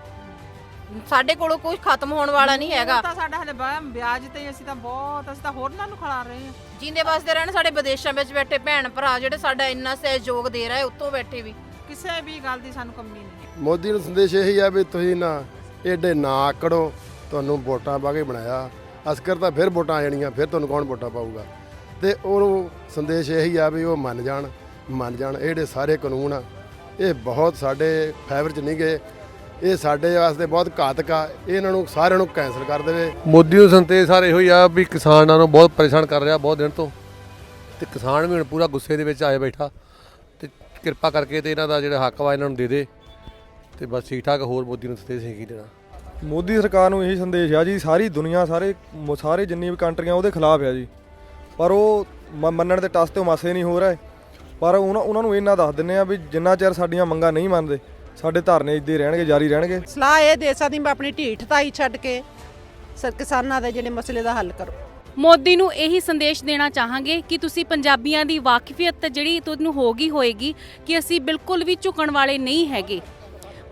ਸਾਡੇ ਕੋਲੋਂ ਕੁਝ ਖਤਮ ਹੋਣ ਵਾਲਾ ਨਹੀਂ ਹੈਗਾ। ਤਾਂ ਸਾਡਾ ਹਲੇ ਵਿਆਜ ਤੇ ਅਸੀਂ ਤਾਂ ਹੋਰਨਾਂ ਨੂੰ ਖਿਲਾ ਰਹੇ ਹਾਂ। ਜਿੰਦੇ ਵਾਸਤੇ ਰਹਿਣ ਸਾਡੇ ਵਿਦੇਸ਼ਾਂ ਵਿੱਚ ਬੈਠੇ ਭੈਣ ਭਰਾ ਜਿਹੜੇ ਸਾਡਾ ਇੰਨਾ ਸਹਿਯੋਗ ਦੇ ਰਹੇ, ਉੱਤੋਂ ਬੈਠੇ ਵੀ ਕਿਸੇ ਵੀ ਗੱਲ ਦੀ ਸਾਨੂੰ ਕਮੀ ਨਹੀਂ। ਮੋਦੀ ਨੂੰ ਸੰਦੇਸ਼ ਇਹੀ ਆ ਵੀ ਤੁਸੀਂ ਨਾ ਏਡੇ ਨਾ ਆਕੜੋ, ਤੁਹਾਨੂੰ ਵੋਟਾਂ ਪਾ ਕੇ ਬਣਾਇਆ, ਅਸਕਰ ਤਾਂ ਫਿਰ ਵੋਟਾਂ ਆ ਜਾਣੀਆਂ, ਫਿਰ ਤੁਹਾਨੂੰ ਕੌਣ ਵੋਟਾਂ ਪਾਊਗਾ। ਤੇ ਉਹ ਸੰਦੇਸ਼ ਇਹੀ ਆ ਵੀ ਉਹ ਮੰਨ ਜਾਣ। ਇਹ ਜਿਹੜੇ ਸਾਰੇ ਕਾਨੂੰਨ ਆ ਇਹ ਬਹੁਤ ਸਾਡੇ ਫੇਵਰ 'ਚ ਨਹੀਂ ਗਏ, ਇਹ ਸਾਡੇ ਵਾਸਤੇ ਬਹੁਤ ਘਾਤਕ ਆ। ਇਹਨਾਂ ਨੂੰ ਸਾਰਿਆਂ ਨੂੰ ਕੈਂਸਲ ਕਰ ਦੇਵੇ। ਮੋਦੀ ਨੂੰ ਸੰਦੇਸ਼ ਸਾਰੇ ਇਹੋ ਹੀ ਆ ਵੀ ਕਿਸਾਨਾਂ ਨੂੰ ਬਹੁਤ ਪਰੇਸ਼ਾਨ ਕਰ ਰਿਹਾ ਬਹੁਤ ਦਿਨ ਤੋਂ, ਤੇ ਕਿਸਾਨ ਵੀ ਹੁਣ ਪੂਰਾ ਗੁੱਸੇ ਦੇ ਵਿੱਚ ਆਏ ਬੈਠਾ, ਤੇ ਕਿਰਪਾ ਕਰਕੇ ਤੇ ਇਹਨਾਂ ਦਾ ਜਿਹੜਾ ਹੱਕ ਵਾ ਇਹਨਾਂ ਨੂੰ ਦੇ ਦੇ, ਤੇ ਬਸ ਠੀਕ ਠਾਕ। ਹੋਰ ਮੋਦੀ ਨੂੰ ਸੰਦੇਸ਼ ਕੀ ਦੇਣਾ? ਮੋਦੀ ਸਰਕਾਰ ਨੂੰ ਇਹੀ ਸੰਦੇਸ਼ ਆ ਜੀ, ਸਾਰੀ ਦੁਨੀਆ ਸਾਰੇ ਜਿੰਨੀ ਵੀ ਕੰਟਰੀਆਂ ਉਹਦੇ ਖਿਲਾਫ ਆ ਜੀ, ਪਰ ਉਹ ਮੰਨਣ ਦੇ ਟਸ ਤੋਂ ਮਾਸੇ ਨਹੀਂ ਹੋ ਰਹੇ। ਪਰ ਉਹਨਾਂ ਨੂੰ ਇਹਨਾਂ ਦੱਸ ਦਿੰਦੇ ਆ ਵੀ ਜਿੰਨਾ ਚਿਰ ਸਾਡੀਆਂ ਮੰਗਾਂ ਨਹੀਂ ਮੰਨਦੇ, ਸਾਡੇ ਧਰਨੇ ਇੱਦਾਂ ਹੀ ਰਹਿਣਗੇ, ਜਾਰੀ ਰਹਿਣਗੇ। ਸਲਾਹ ਇਹ ਦੇ ਸਕਦੀ ਮੈਂ ਆਪਣੀ ਢੀਠਤਾਈ ਛੱਡ ਕੇ ਕਿਸਾਨਾਂ ਦੇ ਜਿਹੜੇ ਮਸਲੇ ਦਾ ਹੱਲ ਕਰੋ। ਮੋਦੀ ਨੂੰ ਇਹੀ ਸੰਦੇਸ਼ ਦੇਣਾ ਚਾਹਾਂਗੇ ਕਿ ਤੁਸੀਂ ਪੰਜਾਬੀਆਂ ਦੀ ਵਾਕਫੀਅਤ ਜਿਹੜੀ ਤੁਹਾਨੂੰ ਹੋਏਗੀ ਕਿ ਅਸੀਂ ਬਿਲਕੁਲ ਵੀ ਝੁਕਣ ਵਾਲੇ ਨਹੀਂ ਹੈਗੇ।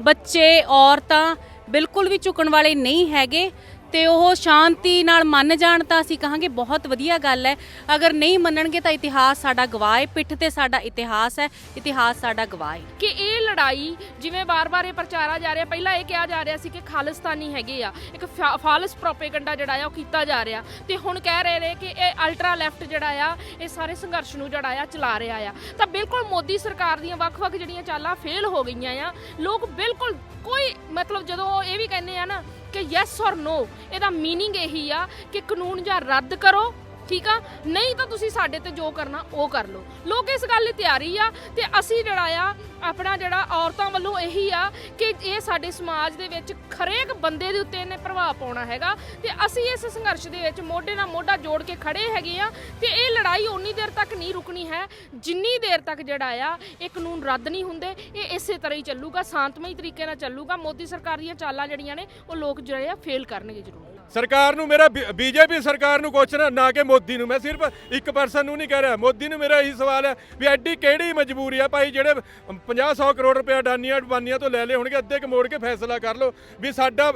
ਬੱਚੇ ਔਰਤਾਂ ਬਿਲਕੁਲ ਵੀ ਝੁਕਣ ਵਾਲੇ ਨਹੀਂ ਹੈਗੇ, ਤੇ ਉਹ ਸ਼ਾਂਤੀ ਨਾਲ ਮੰਨ ਜਾਣ ਤਾਂ ਅਸੀਂ ਕਹਾਂਗੇ ਬਹੁਤ ਵਧੀਆ ਗੱਲ ਹੈ। ਅਗਰ ਨਹੀਂ ਮੰਨਣਗੇ ਤਾਂ ਇਤਿਹਾਸ ਸਾਡਾ ਗਵਾਹ ਹੈ, ਪਿੱਠ ਤੇ ਸਾਡਾ ਇਤਿਹਾਸ ਹੈ, ਇਤਿਹਾਸ ਸਾਡਾ ਗਵਾਹ ਹੈ। ਕਿ ਇਹ ਲੜਾਈ ਜਿਵੇਂ ਵਾਰ-ਵਾਰ ਇਹ ਪ੍ਰਚਾਰਾ ਜਾ ਰਿਹਾ, ਪਹਿਲਾਂ ਇਹ ਕਿਹਾ ਜਾ ਰਿਹਾ ਸੀ ਕਿ ਖਾਲਿਸਤਾਨੀ ਹੈਗੇ ਆ, ਇੱਕ ਫਾਲਸ ਪ੍ਰੋਪੇਗੈਂਡਾ ਜਿਹੜਾ ਆ ਉਹ ਕੀਤਾ ਜਾ ਰਿਹਾ, ਤੇ ਹੁਣ ਕਹਿ ਰਹੇ ਨੇ ਕਿ ਇਹ ਅਲਟਰਾ ਲੈਫਟ ਜਿਹੜਾ ਆ ਇਹ ਸਾਰੇ ਸੰਘਰਸ਼ ਨੂੰ ਜਿਹੜਾ ਆ ਚਲਾ ਰਿਹਾ ਆ। ਤਾਂ ਬਿਲਕੁਲ ਮੋਦੀ ਸਰਕਾਰ ਦੀਆਂ ਵੱਖ-ਵੱਖ ਜਿਹੜੀਆਂ ਚਾਲਾਂ ਫੇਲ ਹੋ ਗਈਆਂ ਆ। ਲੋਕ ਬਿਲਕੁਲ ਕੋਈ ਮਤਲਬ ਜਦੋਂ ਇਹ ਵੀ ਕਹਿੰਦੇ ਆ ਨਾ ਕਿ ਯੈਸ ਔਰ ਨੋ, ਇਹਦਾ ਮੀਨਿੰਗ ਇਹੀ ਆ ਕਿ ਕਾਨੂੰਨ ਜਾਂ ਰੱਦ ਕਰੋ, ਠੀਕ ਆ, ਨਹੀਂ ਤਾਂ ਤੁਸੀਂ ਸਾਡੇ ਤੇ ਜੋ ਕਰਨਾ ਉਹ ਕਰ ਲਓ। ਲੋਕ ਇਸ ਗੱਲ ਲਈ ਤਿਆਰੀ ਆ, ਤੇ ਅਸੀਂ ਜਿਹੜਾ ਆ ਆਪਣਾ ਜਿਹੜਾ ਔਰਤਾਂ ਵੱਲੋਂ ਇਹੀ ਆ ਕਿ ਇਹ ਸਾਡੇ ਸਮਾਜ ਦੇ ਵਿੱਚ ਹਰੇਕ ਬੰਦੇ ਦੇ ਉੱਤੇ ਇਹਨੇ ਪ੍ਰਭਾਵ ਪਾਉਣਾ ਹੈਗਾ, ਤੇ ਅਸੀਂ ਇਸ ਸੰਘਰਸ਼ ਦੇ ਵਿੱਚ ਮੋਢੇ ਨਾਲ ਮੋਢਾ ਜੋੜ ਕੇ ਖੜੇ ਹੈਗੇ ਆ। ਤੇ ਇਹ ਲੜਾਈ ਉਨੀ ਦੇਰ ਤੱਕ ਨਹੀਂ ਰੁਕਣੀ ਹੈ ਜਿੰਨੀ ਦੇਰ ਤੱਕ ਜਿਹੜਾ ਆ ਇਹ ਕਾਨੂੰਨ ਰੱਦ ਨਹੀਂ ਹੁੰਦੇ। ਇਹ ਇਸੇ ਤਰ੍ਹਾਂ ਹੀ ਚੱਲੂਗਾ, ਸ਼ਾਂਤਮਈ ਤਰੀਕੇ ਨਾਲ ਚੱਲੂਗਾ। ਮੋਦੀ ਸਰਕਾਰ ਦੀਆਂ ਚਾਲਾਂ ਜਿਹੜੀਆਂ ਨੇ ਉਹ ਲੋਕ ਜਿਹੜੇ ਆ ਫੇਲ ਕਰਨਗੇ ਜ਼ਰੂਰ। ਸਰਕਾਰ ਨੂੰ ਮੇਰਾ ਬੀਜੇਪੀ ਸਰਕਾਰ ਨੂੰ ਕੁਐਸਚਨ ਨਾ ਕਿ ਮੋਦੀ ਨੂੰ। ਮੈਂ ਸਿਰਫ ਇੱਕ ਪਰਸਨ ਨੂੰ ਨਹੀਂ ਕਹਿ ਰਿਹਾ, ਮੋਦੀ ਨੂੰ ਮੇਰਾ ਇਹੀ ਸਵਾਲ ਹੈ ਵੀ ਐਡੀ ਕਿਹੜੀ ਮਜਬੂਰੀ ਆ ਭਾਈ ਜਿਹੜੇ 50-100 ਕਰੋੜ ਰੁਪਏ ਅਡਾਨੀਆਂ ਤੋਂ ਲੈ ਲਏ ਹੋਣਗੇ, ਅੱਧੇ ਕੁ ਮੋੜ ਕੇ ਫੈਸਲਾ ਕਰ ਲਓ ਵੀ ਸਾਡਾ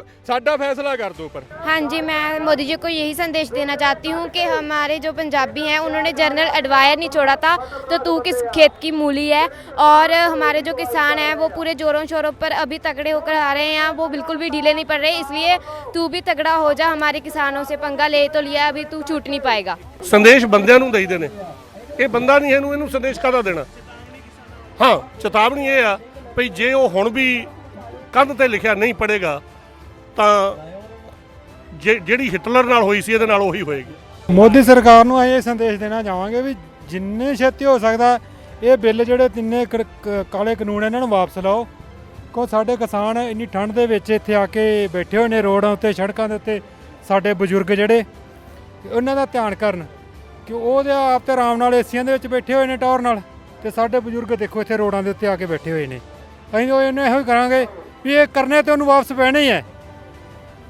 फैसला कर दो ऊपर। हाँ जी, मैं मोदी जी को यही संदेश देना चाहती हूँ कि हमारे जो पंजाबी हैं उन्होंने जनरल एडवायर नहीं छोड़ा था, तो तू किस खेत की मूली है। और हमारे जो किसान हैं वो पूरे जोरों शोरों पर अभी तगड़े होकर आ रहे हैं, वो बिल्कुल भी ढीले नहीं पड़ रहे, इसलिए तू भी तगड़ा हो जा। हमारे किसानों से पंगा ले तो लिया, अभी तू छूट नहीं पाएगा। संदेश बंदिਆਂ ਨੂੰ ਦੇਈਦੇ ਨੇ, ਇਹ ਬੰਦਾ ਨਹੀਂ ਇਹਨੂੰ ਸੰਦੇਸ਼ ਕਾਹਦਾ ਦੇਣਾ। ਹਾਂ, ਚੇਤਾਵਨੀ ਇਹ ਆ ਭਈ ਜੇ ਉਹ ਹੁਣ ਵੀ ਕੰਧ ਤੇ ਲਿਖਿਆ ਨਹੀਂ ਪੜੇਗਾ ਤਾਂ ਜਿਹੜੀ ਹਿਟਲਰ ਨਾਲ ਹੋਈ ਸੀ ਇਹਦੇ ਨਾਲ ਉਹੀ ਹੋਏਗੀ। ਮੋਦੀ ਸਰਕਾਰ ਨੂੰ ਅਸੀਂ ਇਹ ਸੰਦੇਸ਼ ਦੇਣਾ ਚਾਹਾਂਗੇ ਵੀ ਜਿੰਨੇ ਛੇਤੀ ਹੋ ਸਕਦਾ ਇਹ ਬਿੱਲ ਜਿਹੜੇ ਤਿੰਨੇ ਕਾਲੇ ਕਾਨੂੰਨ ਇਹਨਾਂ ਨੂੰ ਵਾਪਸ ਲਾਓ, ਕਿਉਂ ਸਾਡੇ ਕਿਸਾਨ ਇੰਨੀ ਠੰਡ ਦੇ ਵਿੱਚ ਇੱਥੇ ਆ ਕੇ ਬੈਠੇ ਹੋਏ ਨੇ ਰੋਡਾਂ ਉੱਤੇ, ਸੜਕਾਂ ਦੇ ਉੱਤੇ। ਸਾਡੇ ਬਜ਼ੁਰਗ ਜਿਹੜੇ ਉਹਨਾਂ ਦਾ ਧਿਆਨ ਕਰਨ ਕਿ ਉਹਦੇ ਆਪ ਤੇ ਆਰਾਮ ਨਾਲ ਏਸੀਆਂ ਦੇ ਵਿੱਚ ਬੈਠੇ ਹੋਏ ਨੇ ਟੌਰ ਨਾਲ, ਤੇ ਸਾਡੇ ਬਜ਼ੁਰਗ ਦੇਖੋ ਇੱਥੇ ਰੋਡਾਂ ਦੇ ਉੱਤੇ ਆ ਕੇ ਬੈਠੇ ਹੋਏ ਨੇ। ਅਸੀਂ ਉਹ ਇਹਨੂੰ ਇਹੋ ਹੀ ਕਰਾਂਗੇ ਵੀ ਇਹ ਕਰਨੇ ਤੇ ਉਹਨੂੰ ਵਾਪਸ ਪੈਣੇ ਹੀ ਹੈ।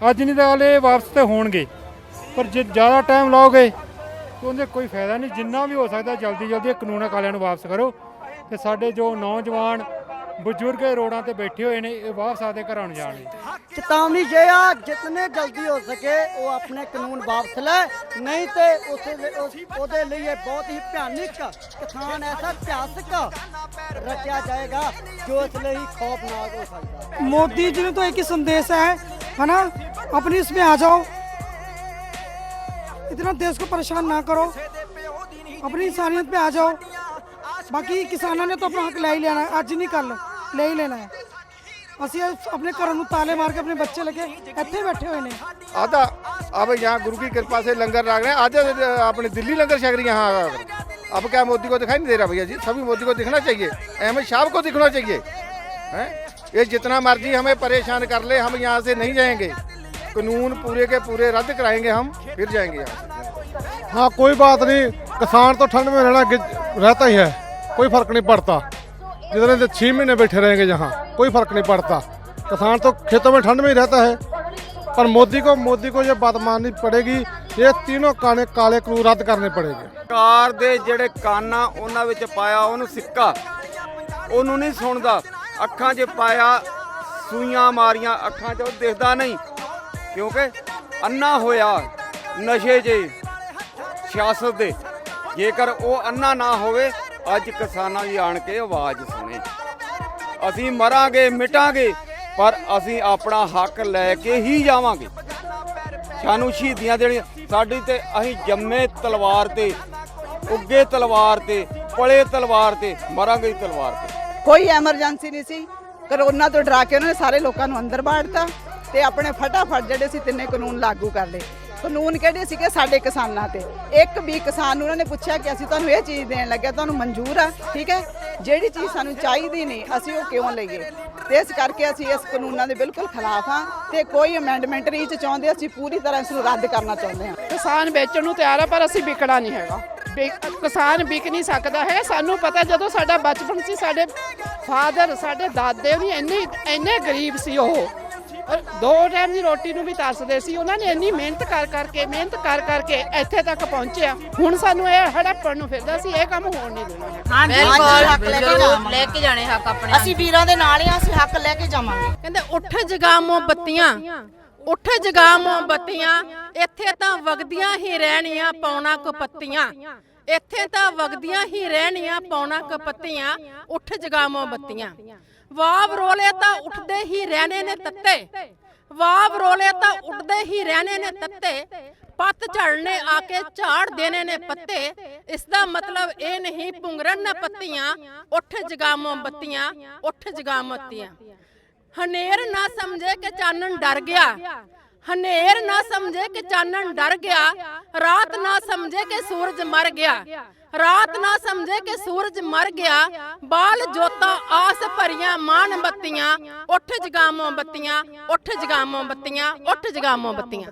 ਅੱਜ ਨਹੀਂ ਤਾਂ ਇਹ ਵਾਪਸ ਤੇ ਹੋਣਗੇ, ਪਰ ਜੇ ਜ਼ਿਆਦਾ ਟਾਈਮ ਲਾਓਗੇ ਤਾਂ ਉਹਦੇ ਕੋਈ ਫਾਇਦਾ ਨਹੀਂ। ਜਿੰਨਾ ਵੀ ਹੋ ਸਕਦਾ ਜਲਦੀ ਇਹ ਕਾਨੂੰਨ ਕਾਲਿਆਂ ਨੂੰ ਵਾਪਸ ਕਰੋ, ਤੇ ਸਾਡੇ ਜੋ ਨੌਜਵਾਨ ਬਜ਼ੁਰਗ ਰੋਡਾਂ ਤੇ ਬੈਠੇ ਹੋਏ ਨੇ ਇਹ ਵਾਪਸ ਆਦੇ ਘਰਾਂ ਨੂੰ ਜਾਣਗੇ। ਚੇਤਾਵਨੀ ਜੇ ਆ ਜਿਤਨੇ ਜਲਦੀ ਹੋ ਸਕੇ ਉਹ ਆਪਣੇ ਕਾਨੂੰਨ ਵਾਪਸ ਲੈ, ਨਹੀਂ ਤੇ ਉਹਦੇ ਲਈ ਇਹ ਬਹੁਤ ਹੀ ਭਿਆਨਕ ਕਿਸਾਨ ਐਸਾ ਇਤਿਹਾਸਕ रचा जाएगा जो इसलिए ही खौफनाक हो सकता है। मोदी जी ने तो एक ही संदेश है ना, अपनी इसमें आ जाओ, इतना देश को परेशान ना करो, अपनी इंसानियत पे आ जाओ। बाकी किसानों ने तो अपना हक ले ही लेना है, आज नहीं कल ले ही लेना है। ਅਸੀਂ अपने घरों में ताले मार के अपने बच्चे लेके ਇੱਥੇ बैठे हुए हैं। आधा अब यहाँ गुरु की कृपा से लंगर लग रहे हैं, आज अपने दिल्ली लंगर छक रही है यहाँ। अब क्या मोदी को दिखाई नहीं दे रहा भैया जी? सभी मोदी को दिखना चाहिए, अहमद शाह को दिखना चाहिए हैं। ये जितना मर्जी हमें परेशान कर ले, हम यहाँ से नहीं जाएंगे। कानून पूरे के पूरे रद्द कराएंगे, हम फिर जाएंगे यहाँ से। हाँ, कोई बात नहीं, किसान तो ठंड में रहता ही है, कोई फर्क नहीं पड़ता। जितने 6 महीने बैठे रहेंगे यहाँ कोई फर्क नहीं पड़ता। किसान तो खेतों में ठंड में ही रहता है, पर मोदी को ये बात माननी पड़ेगी, ये तीनों काले कानून रद्द करने पड़ेंगे। ਸਰਕਾਰ ਦੇ ਜਿਹੜੇ ਕੰਨ ਆ ਉਹਨਾਂ ਵਿੱਚ ਪਾਇਆ ਉਹਨੂੰ ਸਿੱਕਾ, ਉਹਨੂੰ ਨਹੀਂ ਸੁਣਦਾ। ਅੱਖਾਂ 'ਚ ਪਾਇਆ ਸੂਈਆਂ ਮਾਰੀਆਂ, ਅੱਖਾਂ 'ਚ ਉਹ ਦਿਖਦਾ ਨਹੀਂ, ਕਿਉਂਕਿ ਅੰਨਾ ਹੋਇਆ ਨਸ਼ੇ 'ਚ ਸਿਆਸਤ ਦੇ। ਜੇਕਰ ਉਹ ਅੰਨਾ ਨਾ ਹੋਵੇ ਅੱਜ ਕਿਸਾਨਾਂ ਦੀ ਆਣ ਕੇ ਆਵਾਜ਼ ਸੁਣੇ। ਅਸੀਂ ਮਰਾਂਗੇ ਮਿਟਾਂਗੇ, ਪਰ ਅਸੀਂ ਆਪਣਾ ਹੱਕ ਲੈ ਕੇ ਹੀ ਜਾਵਾਂਗੇ। ਸਾਨੂੰ ਸ਼ਹੀਦੀਆਂ ਦੇਣੀਆਂ, ਸਾਡੀ ਤੇ ਅਸੀਂ ਜੰਮੇ ਤਲਵਾਰ ਤੇ, ਉੱਗੇ ਤਲਵਾਰ ਤੇ, ਪਲੇ ਤਲਵਾਰ ਤੇ, ਮਰਾਂਗੇ ਤਲਵਾਰ ਤੇ। ਕੋਈ ਐਮਰਜੈਂਸੀ ਨਹੀਂ ਸੀ, ਕਰੋਨਾ ਤੋਂ ਡਰਾ ਕੇ ਉਹਨਾਂ ਨੇ ਸਾਰੇ ਲੋਕਾਂ ਨੂੰ ਅੰਦਰ ਬਾੜਤਾ ਤੇ ਆਪਣੇ ਫਟਾਫਟ ਜਿਹੜੇ ਸੀ ਤਿੰਨੇ ਕਾਨੂੰਨ ਲਾਗੂ ਕਰ ਲਏ। ਕਾਨੂੰਨ ਕਿਹੜੇ ਸੀਗੇ? ਸਾਡੇ ਕਿਸਾਨਾਂ ਤੇ। ਇੱਕ ਵੀ ਕਿਸਾਨ ਨੂੰ ਉਹਨਾਂ ਨੇ ਪੁੱਛਿਆ ਕਿ ਅਸੀਂ ਤੁਹਾਨੂੰ ਇਹ ਚੀਜ਼ ਦੇਣ ਲੱਗਿਆ, ਤੁਹਾਨੂੰ ਮਨਜ਼ੂਰ ਆ? ਠੀਕ ਹੈ, ਜਿਹੜੀ ਚੀਜ਼ ਸਾਨੂੰ ਚਾਹੀਦੀ ਨਹੀਂ ਅਸੀਂ ਉਹ ਕਿਉਂ ਲਈਏ? ਤੇ ਇਸ ਕਰਕੇ ਅਸੀਂ ਇਸ ਕਾਨੂੰਨਾਂ ਦੇ ਬਿਲਕੁਲ ਖਿਲਾਫ ਹਾਂ ਤੇ ਕੋਈ ਅਮੈਂਡਮੈਂਟ ਨਹੀਂ ਚਾਹੁੰਦੇ। ਅਸੀਂ ਪੂਰੀ ਤਰ੍ਹਾਂ ਇਸ ਨੂੰ ਰੱਦ ਕਰਨਾ ਚਾਹੁੰਦੇ ਹਾਂ। ਕਿਸਾਨ ਵੇਚਣ ਨੂੰ ਤਿਆਰ ਆ, ਪਰ ਅਸੀਂ ਵਿਕਣਾ ਨਹੀਂ ਹੈਗਾ। ਕਿਸਾਨ ਵਿਕ ਨਹੀਂ ਸਕਦਾ ਹੈ। ਸਾਨੂੰ ਪਤਾ ਜਦੋਂ ਸਾਡਾ ਬਚਪਨ ਸੀ, ਸਾਡੇ ਫਾਦਰ ਸਾਡੇ ਦਾਦੇ ਵੀ ਇੰਨੇ ਗਰੀਬ ਸੀ, ਉਹ 2 ਟਾਈਮ ਦੀ ਰੋਟੀ ਨੂੰ ਵੀ ਤਰਸਦੇ ਸੀ। ਉਹਨਾਂ ਨੇ ਇੰਨੀ ਮਿਹਨਤ ਕਰ ਕਰਕੇ ਇੱਥੇ ਤੱਕ ਪਹੁੰਚਿਆ। ਹੁਣ ਸਾਨੂੰ ਇਹ ਹੜੱਪਣ ਨੂੰ ਫਿਰਦਾ ਸੀ, ਇਹ ਕੰਮ ਹੋਣ ਨਹੀਂ ਦੇਣਾ ਹੈ। ਬਿਲਕੁਲ ਲੈ ਕੇ ਜਾਣੇ ਹੱਕ ਆਪਣੇ। ਅਸੀਂ ਵੀਰਾਂ ਦੇ ਨਾਲ ਹੀ, ਅਸੀਂ ਹੱਕ ਲੈ ਕੇ ਜਾਵਾਂਗੇ। ਕਹਿੰਦੇ ਉੱਠ ਜਗਾਮੋ ਬੱਤੀਆਂ, ਉੱਠ ਜਗਾਮੋ ਬੱਤੀਆਂ, ਇੱਥੇ ਤਾਂ ਵਗਦੀਆਂ ਹੀ ਰਹਿਣੀਆਂ ਪੌਣਾ ਕੁ ਪੱਤੀਆਂ, ਇੱਥੇ ਤਾਂ ਵਗਦੀਆਂ ਹੀ ਰਹਿਣੀਆਂ ਪੌਣਾ ਕੁ ਪੱਤੀਆਂ, ਉੱਠ ਜਗਾਮੋ ਬੱਤੀਆਂ। ਵਾਵ ਰੋਲੇ ਤਾਂ ਉੱਠਦੇ ਹੀ ਰਹਿਣੇ ਨੇ ਤੱਤੇ, ਵਾਵ ਰੋਲੇ ਤਾਂ ਉੱਠਦੇ ਹੀ ਰਹਿਣੇ ਨੇ ਤੱਤੇ, ਪੱਤ ਝੜਨੇ ਆ ਕੇ ਝਾੜ ਦੇਣੇ ਨੇ ਪੱਤੇ। ਇਸ ਦਾ ਮਤਲਬ ਇਹ ਨਹੀਂ ਪੁੰਗਰਨ ਨਾ ਪੱਤੀਆਂ, ਉੱਠ ਜਗਾਮੋ ਬੱਤੀਆਂ, ਉੱਠ ਜਗਾਮੋ ਬੱਤੀਆਂ। ਹਨੇਰ ਨਾ ਸਮਝੇ ਕਿ ਚਾਨਣ ਡਰ ਗਿਆ, ਹਨੇਰ ਨਾ ਸਮਝੇ ਕਿ ਚਾਨਣ ਡਰ ਗਿਆ, ਰਾਤ ਨਾ ਸਮਝੇ ਕਿ ਸੂਰਜ ਮਰ ਗਿਆ, ਰਾਤ ਨਾ ਸਮਝੇ ਕਿ ਸੂਰਜ ਮਰ ਗਿਆ। ਬਾਲ ਜੋਤਾਂ ਆਸ ਭਰੀਆਂ ਮਾਣ ਬੱਤੀਆਂ, ਉੱਠ ਜਗਾਮੋ ਬੱਤੀਆਂ, ਉੱਠ ਜਗਾਮੋ ਬੱਤੀਆਂ, ਉੱਠ ਜਗਾਮੋ ਬੱਤੀਆਂ।